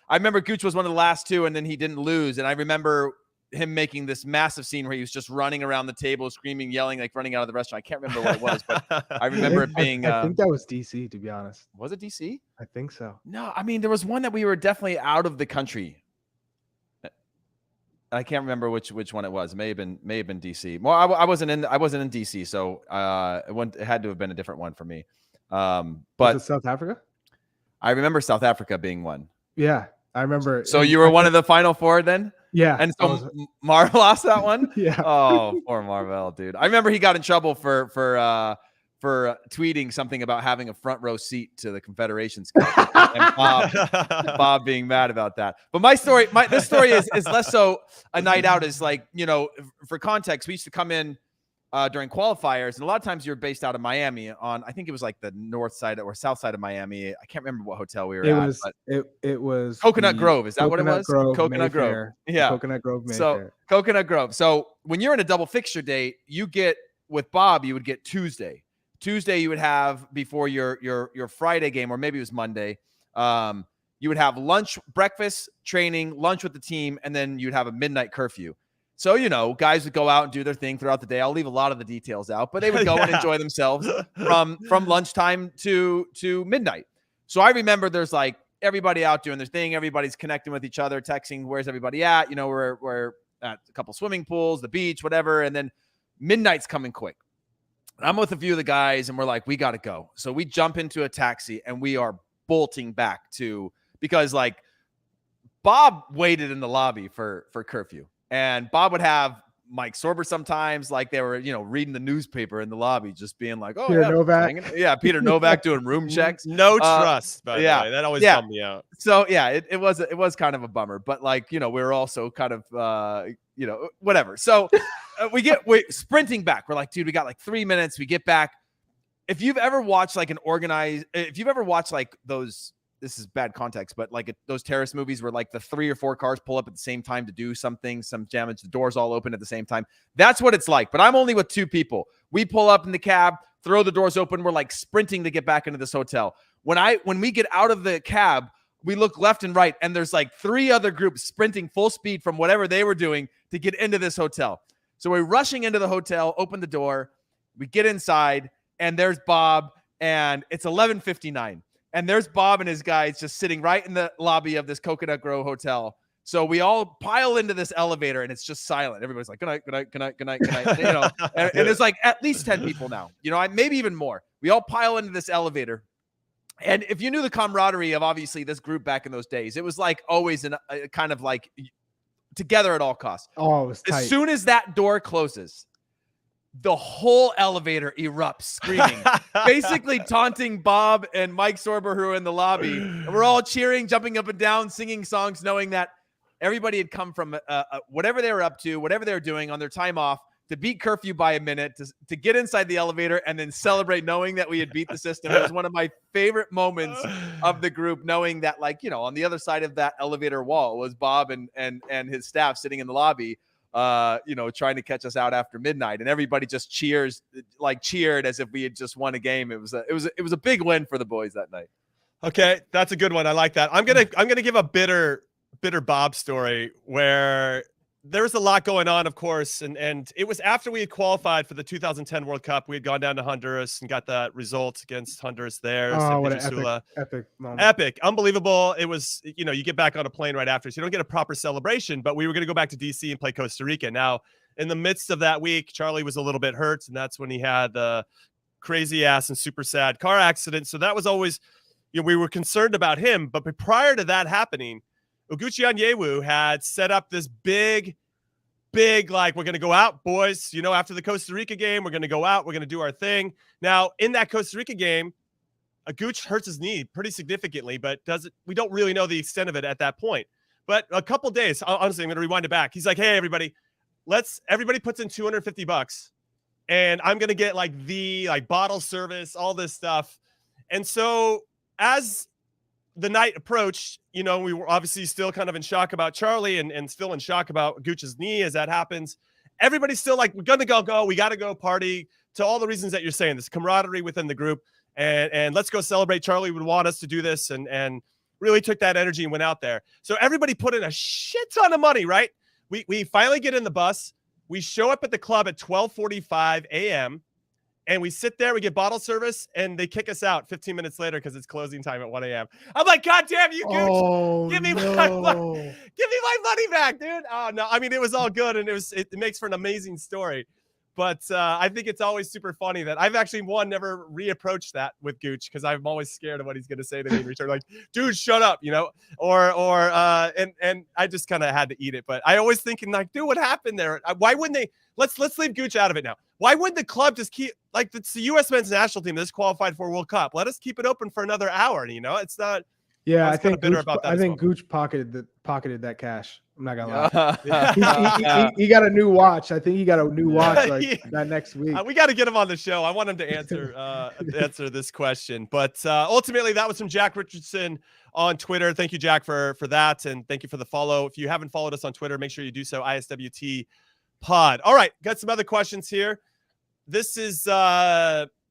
I remember Gooch was one of the last 2 and then he didn't lose. And I remember him making this massive scene where he was just running around the table, screaming, yelling, like running out of the restaurant. I can't remember what it was, but I remember it being, I think that was DC, to be honest. Was it DC? I think so. No, I mean, there was one that we were definitely out of the country. I can't remember which one it was. It may have been DC. Well, I wasn't in DC, so it had to have been a different one for me. But was it South Africa? I remember South Africa being one. Yeah, I remember. So you were one of the final 4 then? Yeah. And so Marvel lost that one? Yeah. Oh, poor Marvel, dude. I remember he got in trouble for tweeting something about having a front row seat to the Confederations Cup, and Bob being mad about that. But this story is less so a night out. Is like, for context, we used to come in during qualifiers, and a lot of times you're based out of Miami on, I think it was like the north side or south side of Miami. I can't remember what hotel we were at. It was Coconut Grove. Is that what it was? Coconut Grove. Yeah. Coconut Grove. Mayfair. So Coconut Grove. So when you're in a double fixture date, with Bob, you would get Tuesday. Tuesday you would have before your Friday game, or maybe it was Monday. You would have lunch, breakfast, training, lunch with the team, and then you'd have a midnight curfew. So, guys would go out and do their thing throughout the day. I'll leave a lot of the details out, but they would go and enjoy themselves from lunchtime to midnight. So I remember there's like everybody out doing their thing. Everybody's connecting with each other, texting, where's everybody at? We're at a couple swimming pools, the beach, whatever. And then midnight's coming quick. I'm with a few of the guys and we're like, we got to go. So we jump into a taxi and we are bolting back because like Bob waited in the lobby for curfew, and Bob would have Mike Sorber sometimes, like they were, reading the newspaper in the lobby, just being like, oh, Peter Novak. Yeah. Peter Novak doing room checks. No trust, by the way. That always bummed me out. So yeah, it was kind of a bummer, but like, we were also kind of, whatever. So we're sprinting back. We're like, dude, we got like 3 minutes. We get back. If you've ever watched like those, this is bad context, but like those terrorist movies where like the 3 or 4 cars pull up at the same time to do something, some damage, the doors all open at the same time. That's what it's like. But I'm only with 2 people. We pull up in the cab, throw the doors open. We're like sprinting to get back into this hotel. When we get out of the cab, we look left and right, and there's like 3 other groups sprinting full speed from whatever they were doing to get into this hotel. So we're rushing into the hotel, open the door, we get inside, and there's Bob, and it's 11:59. And there's Bob and his guys just sitting right in the lobby of this Coconut Grove hotel. So we all pile into this elevator, and it's just silent. Everybody's like, good night, good night, good night, good night, good night. And there's like at least 10 people now, maybe even more. We all pile into this elevator. And if you knew the camaraderie of obviously this group back in those days, it was like always a kind of like together at all costs. Oh, it was tight. As soon as that door closes, the whole elevator erupts screaming, basically taunting Bob and Mike Sorber, who are in the lobby. And we're all cheering, jumping up and down, singing songs, knowing that everybody had come from whatever they were up to, whatever they were doing on their time off, to beat curfew by a minute, to get inside the elevator and then celebrate knowing that we had beat the system. It was one of my favorite moments of the group, knowing that, like, you know, on the other side of that elevator wall was Bob and his staff sitting in the lobby, you know, trying to catch us out after midnight. And everybody just cheered as if we had just won a game. It was a big win for the boys that night. Okay, that's a good one. I like that. I'm gonna give a bitter Bob story where there was a lot going on, of course, and it was after we had qualified for the 2010 World Cup. We had gone down to Honduras and got that result against Honduras there. Oh, what an epic moment. Epic, unbelievable. It was, you know, you get back on a plane right after, so you don't get a proper celebration, but we were going to go back to DC and play Costa Rica. Now, in the midst of that week, Charlie was a little bit hurt, and that's when he had the crazy ass and super sad car accident. So that was always, you know, we were concerned about him. But prior to that happening, Oguchi Onyewu had set up this big, like, we're going to go out, boys. You know, after the Costa Rica game, we're going to go out. We're going to do our thing. Now, in that Costa Rica game, Gooch hurts his knee pretty significantly, but we don't really know the extent of it at that point. But a couple days, honestly, I'm going to rewind it back. He's like, hey, everybody puts in $250, and I'm going to get like bottle service, all this stuff. And so as the night approached, you know, we were obviously still kind of in shock about Charlie and still in shock about Gooch's knee as that happens. Everybody's still like, we're going to go. We got to go party, to all the reasons that you're saying, this camaraderie within the group. And let's go celebrate. Charlie would want us to do this, and really took that energy and went out there. So everybody put in a shit ton of money, right? We finally get in the bus. We show up at the club at 12:45 a.m. and we sit there, we get bottle service, and they kick us out 15 minutes later because it's closing time at 1 a.m. I'm like, God damn you, Gooch. Oh, give me my money back, dude. Oh, no. I mean, it was all good, and it makes for an amazing story. But I think it's always super funny that I've actually, never reapproached that with Gooch, because I'm always scared of what he's going to say to me in return. Like, dude, shut up, you know? And I just kind of had to eat it. But I always thinking, like, dude, what happened there? Why wouldn't they? Let's leave Gooch out of it now. Why wouldn't the club just keep, like, it's the U.S. men's national team that's qualified for World Cup. Let us keep it open for another hour. You know, it's not. Yeah, I think bitter about that. I think Gooch pocketed that cash. I'm not gonna lie. he got a new watch. I think he got a new watch that next week. We got to get him on the show. I want him to answer this question. But ultimately, that was from Jack Richardson on Twitter. Thank you, Jack, for that, and thank you for the follow. If you haven't followed us on Twitter, make sure you do so. ISWT Pod. All right, got some other questions here. This is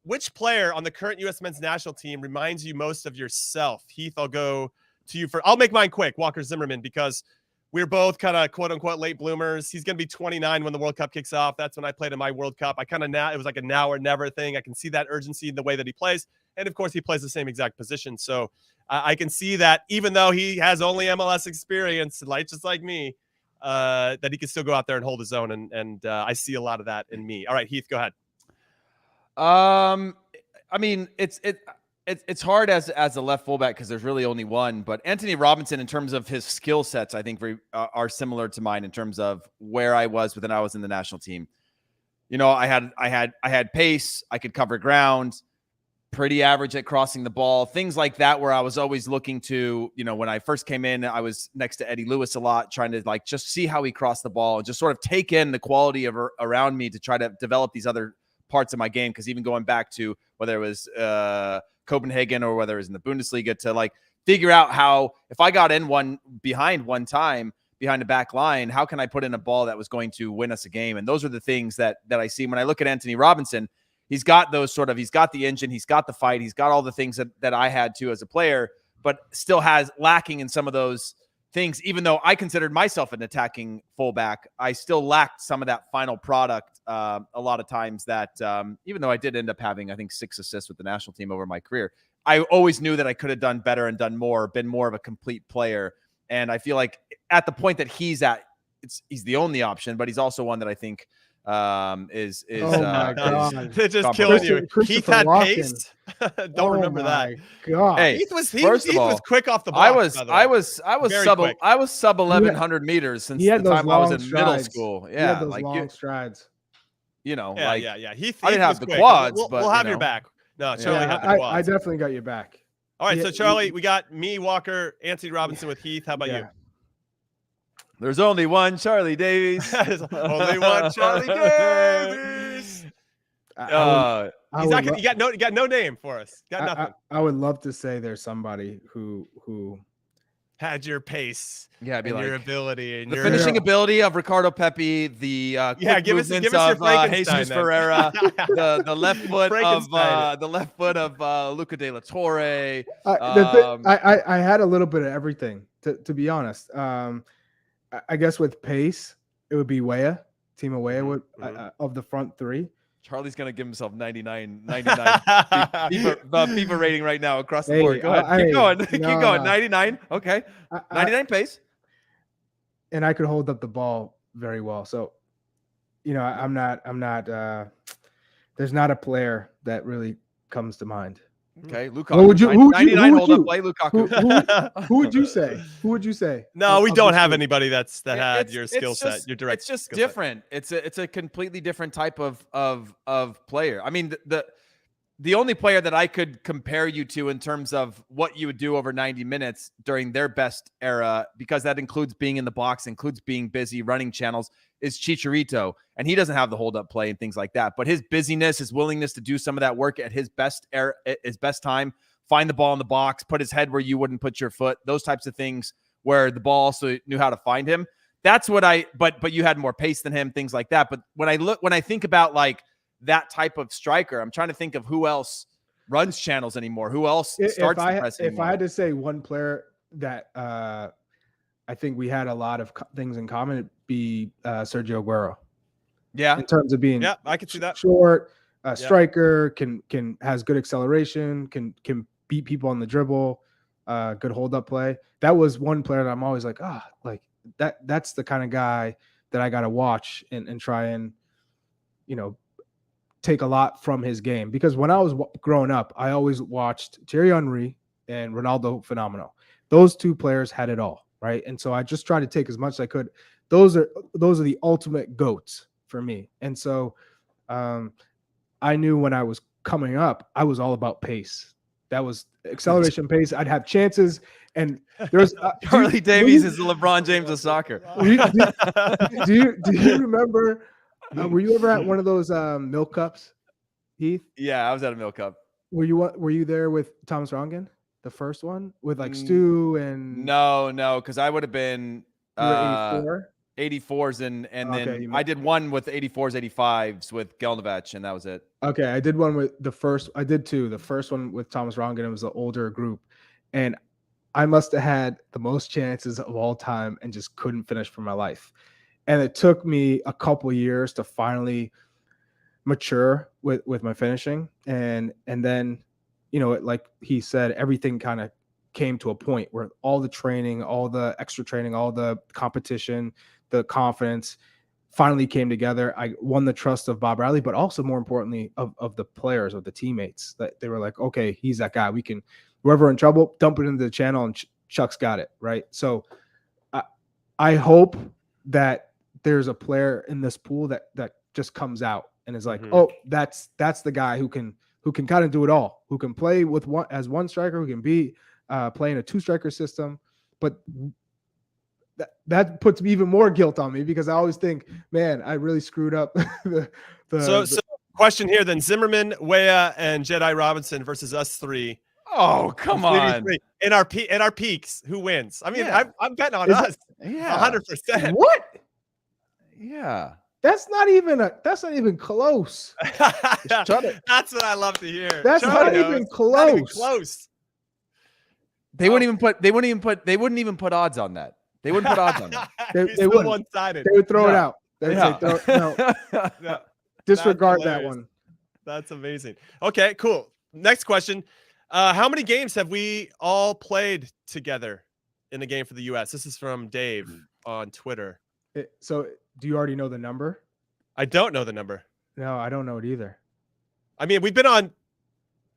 which player on the current U.S. men's national team reminds you most of yourself? Heath, I'll go to you I'll make mine quick. Walker Zimmerman, because we're both kind of quote unquote late bloomers. He's going to be 29 when the World Cup kicks off. That's when I played in my World Cup. It was like a now or never thing. I can see that urgency in the way that he plays. And of course, he plays the same exact position. So I can see that even though he has only MLS experience, just like me, that he can still go out there and hold his own. And I see a lot of that in me. All right, Heath, go ahead. I mean, it's hard as a left fullback because there's really only one. But Anthony Robinson, in terms of his skill sets, I think are similar to mine in terms of where I was when I was in the national team. You know, I had pace, I could cover ground, pretty average at crossing the ball, things like that, where I was always looking to, you know, when I first came in, I was next to Eddie Lewis a lot, trying to like just see how he crossed the ball and just sort of take in the quality of around me to try to develop these other parts of my game. Because even going back to whether it was Copenhagen or whether it was in the Bundesliga, to like figure out how, if I got in behind the back line, how can I put in a ball that was going to win us a game? And those are the things that I see when I look at Anthony Robinson. He's got he's got the engine, he's got the fight, he's got all the things that I had to as a player, but still has lacking in some of those things. Even though I considered myself an attacking fullback, I still lacked some of that final product a lot of times that even though I did end up having, I think, 6 assists with the national team over my career, I always knew that I could have done better and done more, been more of a complete player. And I feel like at the point that he's at, he's the only option, but he's also one that I think is my God. They're just killing you. Heath had pace. Don't remember that. God. Hey, Heath was quick off the block. I was sub 1100 meters since the time I was in middle school. Yeah, like long strides. You know, Yeah, like yeah. Heath I didn't was have the quick. quads, We'll but have you your know. back. No, Yeah. Charlie had the I quads. definitely got your back. All right, Yeah, so Charlie, we got me, Walker, Anthony Robinson with Heath. How about you? There's only one Charlie Davies. There's only one Charlie Davies. I would You got no name for us. Got nothing. I would love to say there's somebody who Had your pace. Yeah, and your ability and the your finishing ability of Ricardo Pepi, the quick give us movements your of Frankenstein Jesus then. Ferreira, the left foot of Frankenstein. Luca De La Torre. I had a little bit of everything to be honest. I guess with pace it would be Weah, Timo Weah would of the front three. Charlie's gonna give himself 99 FIFA rating right now across the board. Go ahead, keep going. 99. Okay, 99 pace. And I could hold up the ball very well. So, I'm not. There's not a player that really comes to mind. Okay, Lukaku. Who would you? 99 hold up play, Lukaku. Who would you say? Who would you say? No, we don't have anybody that had your skill set. Your direct. It's just different. It's a completely different type of player. I mean, the only player that I could compare you to in terms of what you would do over 90 minutes during their best era, because that includes being in the box, includes being busy, running channels, is Chicharito. And he doesn't have the hold-up play and things like that. But his busyness, his willingness to do some of that work at his best time, find the ball in the box, put his head where you wouldn't put your foot, those types of things where the ball also knew how to find him. That's what but you had more pace than him, things like that. But when I think about like that type of striker, I'm trying to think of who else runs channels anymore, who else starts the press anymore. If I had to say one player that I think we had a lot of things in common, it'd be Sergio Aguero. Yeah, in terms of being I could see that. Short, striker, has good acceleration, can beat people on the dribble, good hold up play. That was one player that I'm always like, that's the kind of guy that I got to watch and try and take a lot from his game, because when I was growing up, I always watched Thierry Henry and Ronaldo Phenomenal. Those two players had it all, right? And so I just tried to take as much as I could. Those are the ultimate GOATs for me. And so I knew when I was coming up, I was all about pace. That was acceleration, pace. I'd have chances. And there's Charlie Davies is the LeBron James of soccer. Do you remember? Were you ever at one of those milk cups, Heath? Yeah, I was at a milk cup. Were you there with Thomas Rongen, the first one with like Stu and? No, because I would have been 84. 84s and then I did one with 84s, 85s with Gelnevich, and that was it. Okay, I did one with the first. I did two. The first one with Thomas Rongen, it was the older group, and I must have had the most chances of all time and just couldn't finish for my life. And it took me a couple years to finally mature with my finishing, and then like he said, everything kind of came to a point where all the training, all the extra training, all the competition, the confidence finally came together. I won the trust of Bob Bradley, but also more importantly of the players, of the teammates, that they were like, okay, he's that guy. We can, whoever in trouble, dump it into the channel and Chuck's got it. Right. So I hope that there's a player in this pool that just comes out and is like, oh, that's the guy who can kind of do it all, who can play with one striker, who can be playing a two striker system. But that puts even more guilt on me, because I always think, man, I really screwed up. So question here then: Zimmerman, Weah, and Jedi Robinson versus us three. Oh, come on! In our peaks, who wins? I mean, I'm betting on us. 100%. What? Yeah. That's not even close. That's what I love to hear. That's not even close. They wouldn't even put odds on that. They wouldn't put odds on that. They would one-sided. They would throw it out. They'd say, disregard that one. That's amazing. Okay, cool. Next question. How many games have we all played together in a game for the U.S.? This is from Dave on Twitter. So do you already know the number? I don't know the number. No, I don't know it either. I mean, we've been on.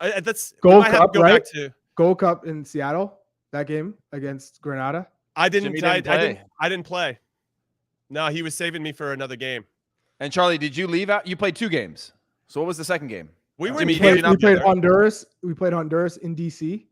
That's Gold Cup, right? Gold Cup in Seattle. That game against Granada. I didn't play. No, he was saving me for another game. And Charlie, did you leave out? You played 2 games. So what was the second game? We were We in played, camp together. Honduras. We played Honduras in DC.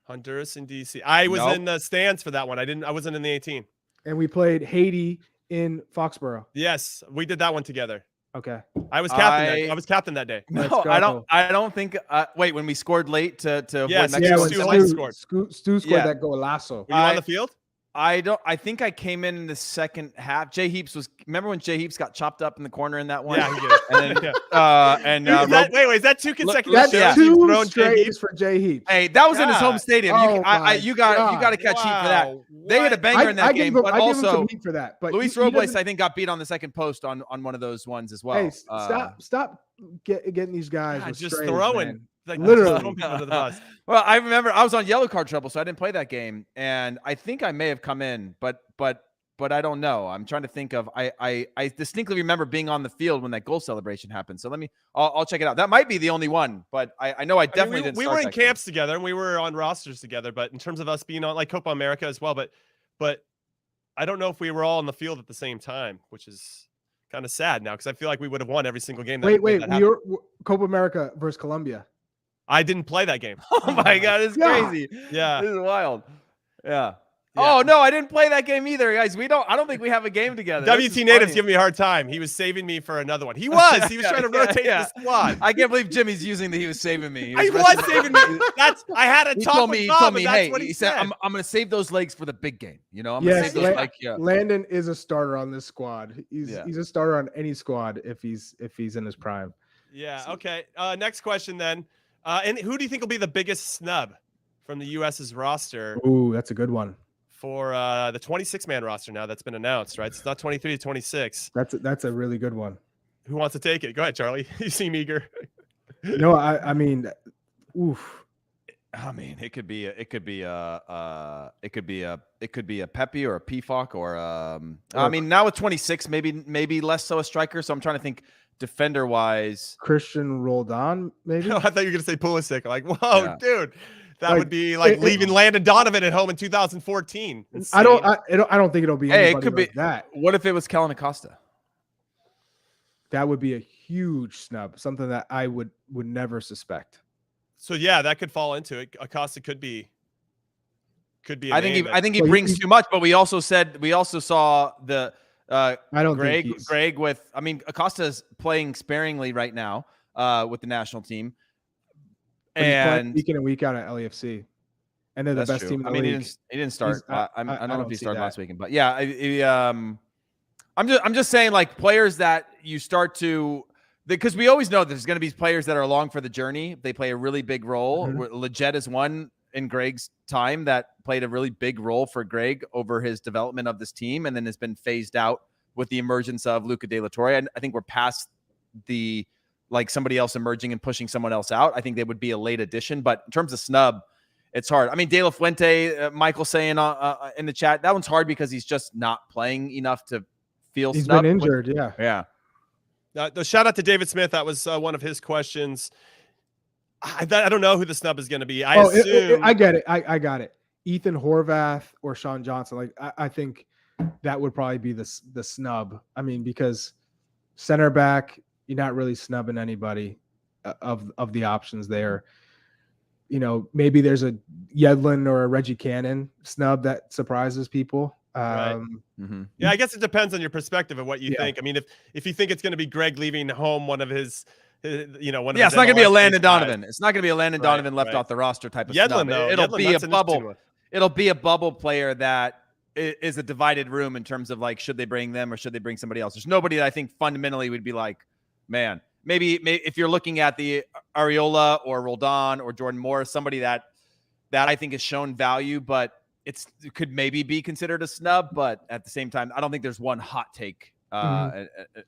Honduras and DC. I was Nope. in the stands for that one. I wasn't in the 18. And we played Haiti in Foxborough. Yes, we did that one together. Okay. I was captain. I was captain that day. Let's No, go. I don't think. Wait, when we scored late to avoid Yes, Mexico. when in Stu the Light second- scored. Stu scored Yeah. that golazo. Were you on the field? I think I came in the second half. Jay Heaps was. Remember when Jay Heaps got chopped up in the corner in that one? Yeah, he did. And then, Wait, is that 2 consecutive That's shows yeah. you've 2 thrown Jay straight Heaps? for Jay Heaps. Hey, that was in his home Yeah. stadium. Oh You my got to catch heat for that. Wow. They had a banger in that I game, give him, but I give him also some heat for that. But Luis he Robles, doesn't- I think, got beat on the second post on one of those ones as well. Hey, stop getting these guys God, with just strays, throwing. man. Like, Literally. just throwing people under the bus. Well, I remember I was on yellow card trouble, so I didn't play that game, and I think I may have come in, but I don't know. I'm trying to think of. I distinctly remember being on the field when that goal celebration happened. So I'll check it out. That might be the only one, but I know I definitely didn't. We start were in that game. camps together and we were on rosters together. But in terms of us being on like Copa America as well, but I don't know if we were all on the field at the same time, which is kind of sad now because I feel like we would have won every single game. Wait, that we were Copa America versus Colombia. I didn't play that game. Oh my god, it's Yeah. crazy. Yeah. This is wild. Yeah. Yeah. Oh no, I didn't play that game either, guys. I don't think we have a game together. This WT is Native's funny. giving me a hard time. He was saving me for another one. He was trying to rotate the squad. I can't believe Jimmy's using that he was saving me. I was saving me. I had a He talk told with me, Bob, and that's hey, what he said, I'm going to save those legs for the big game. You know, I'm going to Yes, save those legs. Landon is a starter on this squad. He's Yeah. a starter on any squad if he's in his prime. Yeah. Okay. Next question then. And who do you think will be the biggest snub from the U.S.'s roster Ooh, that's a good one. for the 26-man roster now that's been announced, right? It's not 23 to 26. That's a really good one. Who wants to take it? Go ahead, Charlie. You seem eager. No, I mean, oof. I mean, it could be a Pepe or a Pefok or I mean, now with 26, maybe less so a striker. So I'm trying to think defender wise. Christian Roldan, maybe. I thought you were gonna say Pulisic. Like, whoa, Yeah. dude, that Like, would be like leaving Landon Donovan at home in 2014. I don't think it'll be. Hey, it anybody could be like that. What if it was Kellen Acosta? That would be a huge snub. Something that I would never suspect. So yeah, that could fall into it. Acosta could be. I think he Well, brings too much, but we also saw the I don't Gregg think he's, Gregg with. I mean, Acosta's playing sparingly right now with the national team, but he's playing and week in and week out at LAFC, and they're the that's best true. team in I the mean, league. he didn't start. He's- I don't know if he see started that. last weekend, but yeah, I'm just saying, like, players that you start to, because we always know there's going to be players that are along for the journey. They play a really big role. Mhm. Leggett is one in Gregg's time that played a really big role for Gregg over his development of this team, and then has been phased out with the emergence of Luca De La Torre. And I think we're past the, like, somebody else emerging and pushing someone else out. I think they would be a late addition, but in terms of snub, it's hard. I mean, De La Fuente, Michael saying in the chat, that one's hard because he's just not playing enough to feel He's snubbed. been injured. Yeah. Yeah. The shout out to David Smith. That was one of his questions. I don't know who the snub is going to be. I assume. I get it. I got it. Ethan Horvath or Sean Johnson. Like I think that would probably be the snub. I mean, because center back, you're not really snubbing anybody of the options there. You know, maybe there's a Yedlin or a Reggie Cannon snub that surprises people. Right. Mm-hmm. Yeah, I guess it depends on your perspective of what you Yeah. think. I mean, if you think it's going to be Gregg leaving home one of his one of Yeah, his it's not going to be a MLS Landon guys. Donovan. It's not going to be a Landon Right, Donovan left right. off the roster type of Yedlin, snub. though. It'll Yedlin, be a that's an bubble. interesting one. It'll be a bubble player that is a divided room in terms of, like, should they bring them or should they bring somebody else? There's nobody that I think fundamentally would be like, man, maybe if you're looking at the Areola or Roldan or Jordan Moore, somebody that I think has shown value, but it could maybe be considered a snub. But at the same time, I don't think there's one hot take.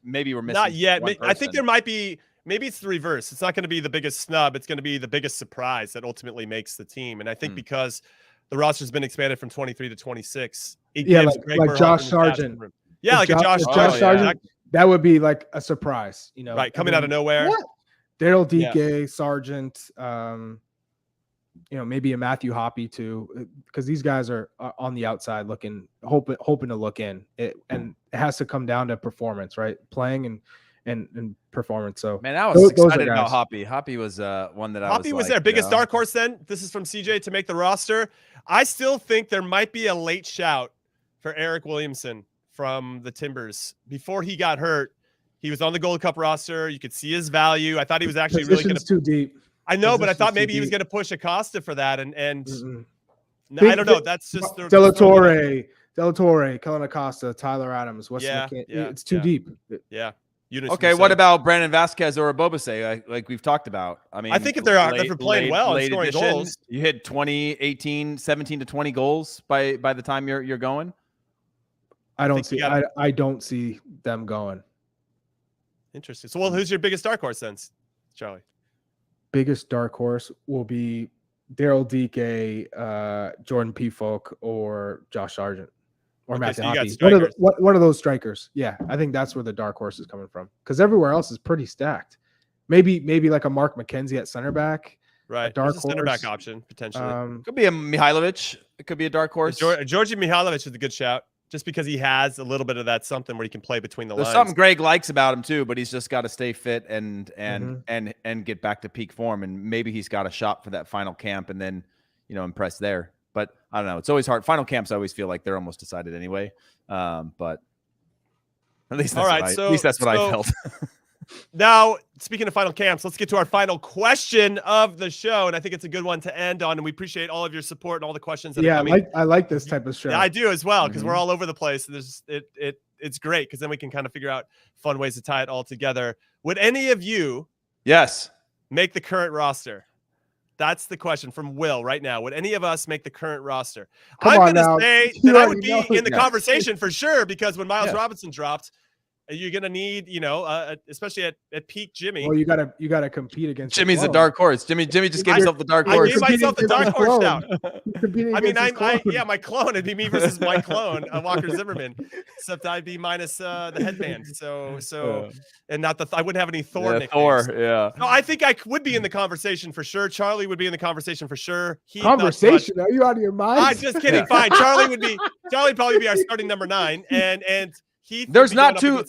Maybe we're missing. Not yet. one I think person. there might be. Maybe it's the reverse. It's not going to be the biggest snub. It's going to be the biggest surprise that ultimately makes the team. And I think because the roster's been expanded from 23 to 26, it Yeah, gives like- Gregg like Berhalter Josh and Sargent. room. Yeah, like a Josh Josh Sargent. Sargent. That would be like a surprise, you know, Right, coming out of nowhere. What? Daryl Yeah. DK, Sargent, maybe a Matthew Hoppe too, because these guys are on the outside looking, hoping to look in. And it has to come down to performance, right? Playing and performance. So man, I was those are excited about guys. Hoppe. Hoppe was one that Hoppe was like, their biggest dark horse then. This is from CJ to make the roster. I still think there might be a late shout for Eric Williamson from the Timbers. Before he got hurt, he was on the Gold Cup roster. You could see his value. I thought he was actually really going to. Too deep. I know, but I thought maybe he was going to push Acosta for that, and I don't know. That's just Delatorre, Kellen Acosta, Tyler Adams, Weston McKinney. It's too deep. Yeah. Okay, what about Brandon Vasquez or Bobase, like we've talked about? I mean, I think if they're playing well and scoring goals, you hit 20, 18, 17 to 20 goals by the time you're going. I don't see them going. Interesting. So, who's your biggest dark horse then, Charlie? Biggest dark horse will be Daryl Dike, Jordan Pefok, or Josh Sargent, or Matthew Hoppe. One of those strikers. Yeah, I think that's where the dark horse is coming from, because everywhere else is pretty stacked. Maybe like a Mark McKenzie at center back. Right. Dark horse. Center back option, potentially. Could be a Mihailovic. It could be a dark horse. Georgi Mihailovic is a good shout, just because he has a little bit of that something where he can play between the lines. There's something Gregg likes about him too, but he's just got to stay fit and get back to peak form, and maybe he's got a shot for that final camp and then impress there. But I don't know. It's always hard. Final camps, I always feel like they're almost decided anyway. But at least that's what I felt. Now, speaking of final camps, let's get to our final question of the show, and I think it's a good one to end on. And we appreciate all of your support and all the questions that are coming. I like this type of show. Yeah, I do as well, because we're all over the place. And it's great, because then we can kind of figure out fun ways to tie it all together. Would any of you, make the current roster? That's the question from Will right now. Would any of us make the current roster? I'm going to say that I would be in the conversation for sure, because when Miles Robinson dropped, you're gonna need, especially at peak Jimmy. Well, you gotta compete against Jimmy's a dark horse. Jimmy just gave himself the dark horse. I gave myself the dark horse now. I mean, my clone. It'd be me versus my clone, Walker Zimmerman. Except I'd be minus the headband. So, and not I wouldn't have any Thor nicknames. Thor, yeah. No, I think I would be in the conversation for sure. Charlie would be in the conversation for sure. Conversation? Are you out of your mind? I'm just kidding. Fine. Charlie probably be our starting number 9, and there's not two.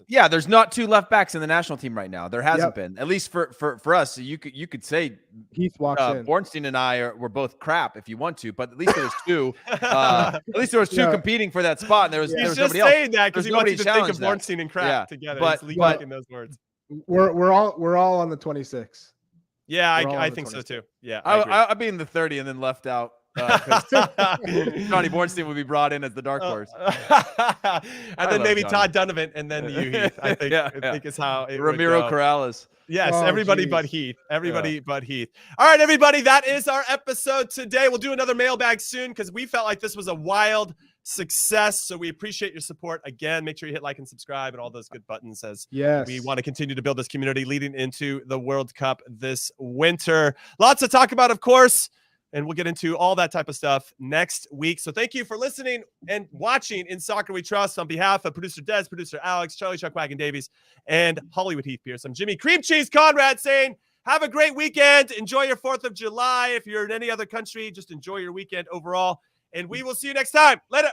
Yeah, there's not two left backs in the national team right now. There hasn't been, at least for us. So you could say Heath walks in. Bornstein and I were both crap if you want to, but at least there was two. At least there was two competing for that spot, and there was nobody else. Saying that because he wants you to think of Bornstein and crap together. But in those words. We're all on the 26. Yeah, I think so too. Yeah, I'd be in the 30 and then left out. Johnny Bornstein would be brought in as the dark horse, and then maybe Johnny. Todd Donovan, and then you, Heath. I think is how it Ramiro would go. Corrales. Yes, everybody but Heath. Everybody but Heath. All right, everybody, that is our episode today. We'll do another mailbag soon, because we felt like this was a wild success. So we appreciate your support. Again, make sure you hit like and subscribe and all those good buttons, as we want to continue to build this community leading into the World Cup this winter. Lots to talk about, of course. And we'll get into all that type of stuff next week. So thank you for listening and watching In Soccer We Trust. On behalf of producer Des, producer Alex, Charlie Chuckwagon Davies, and Hollywood Heath Pearce, I'm Jimmy Cream Cheese Conrad saying, have a great weekend. Enjoy your 4th of July. If you're in any other country, just enjoy your weekend overall. And we will see you next time. Later.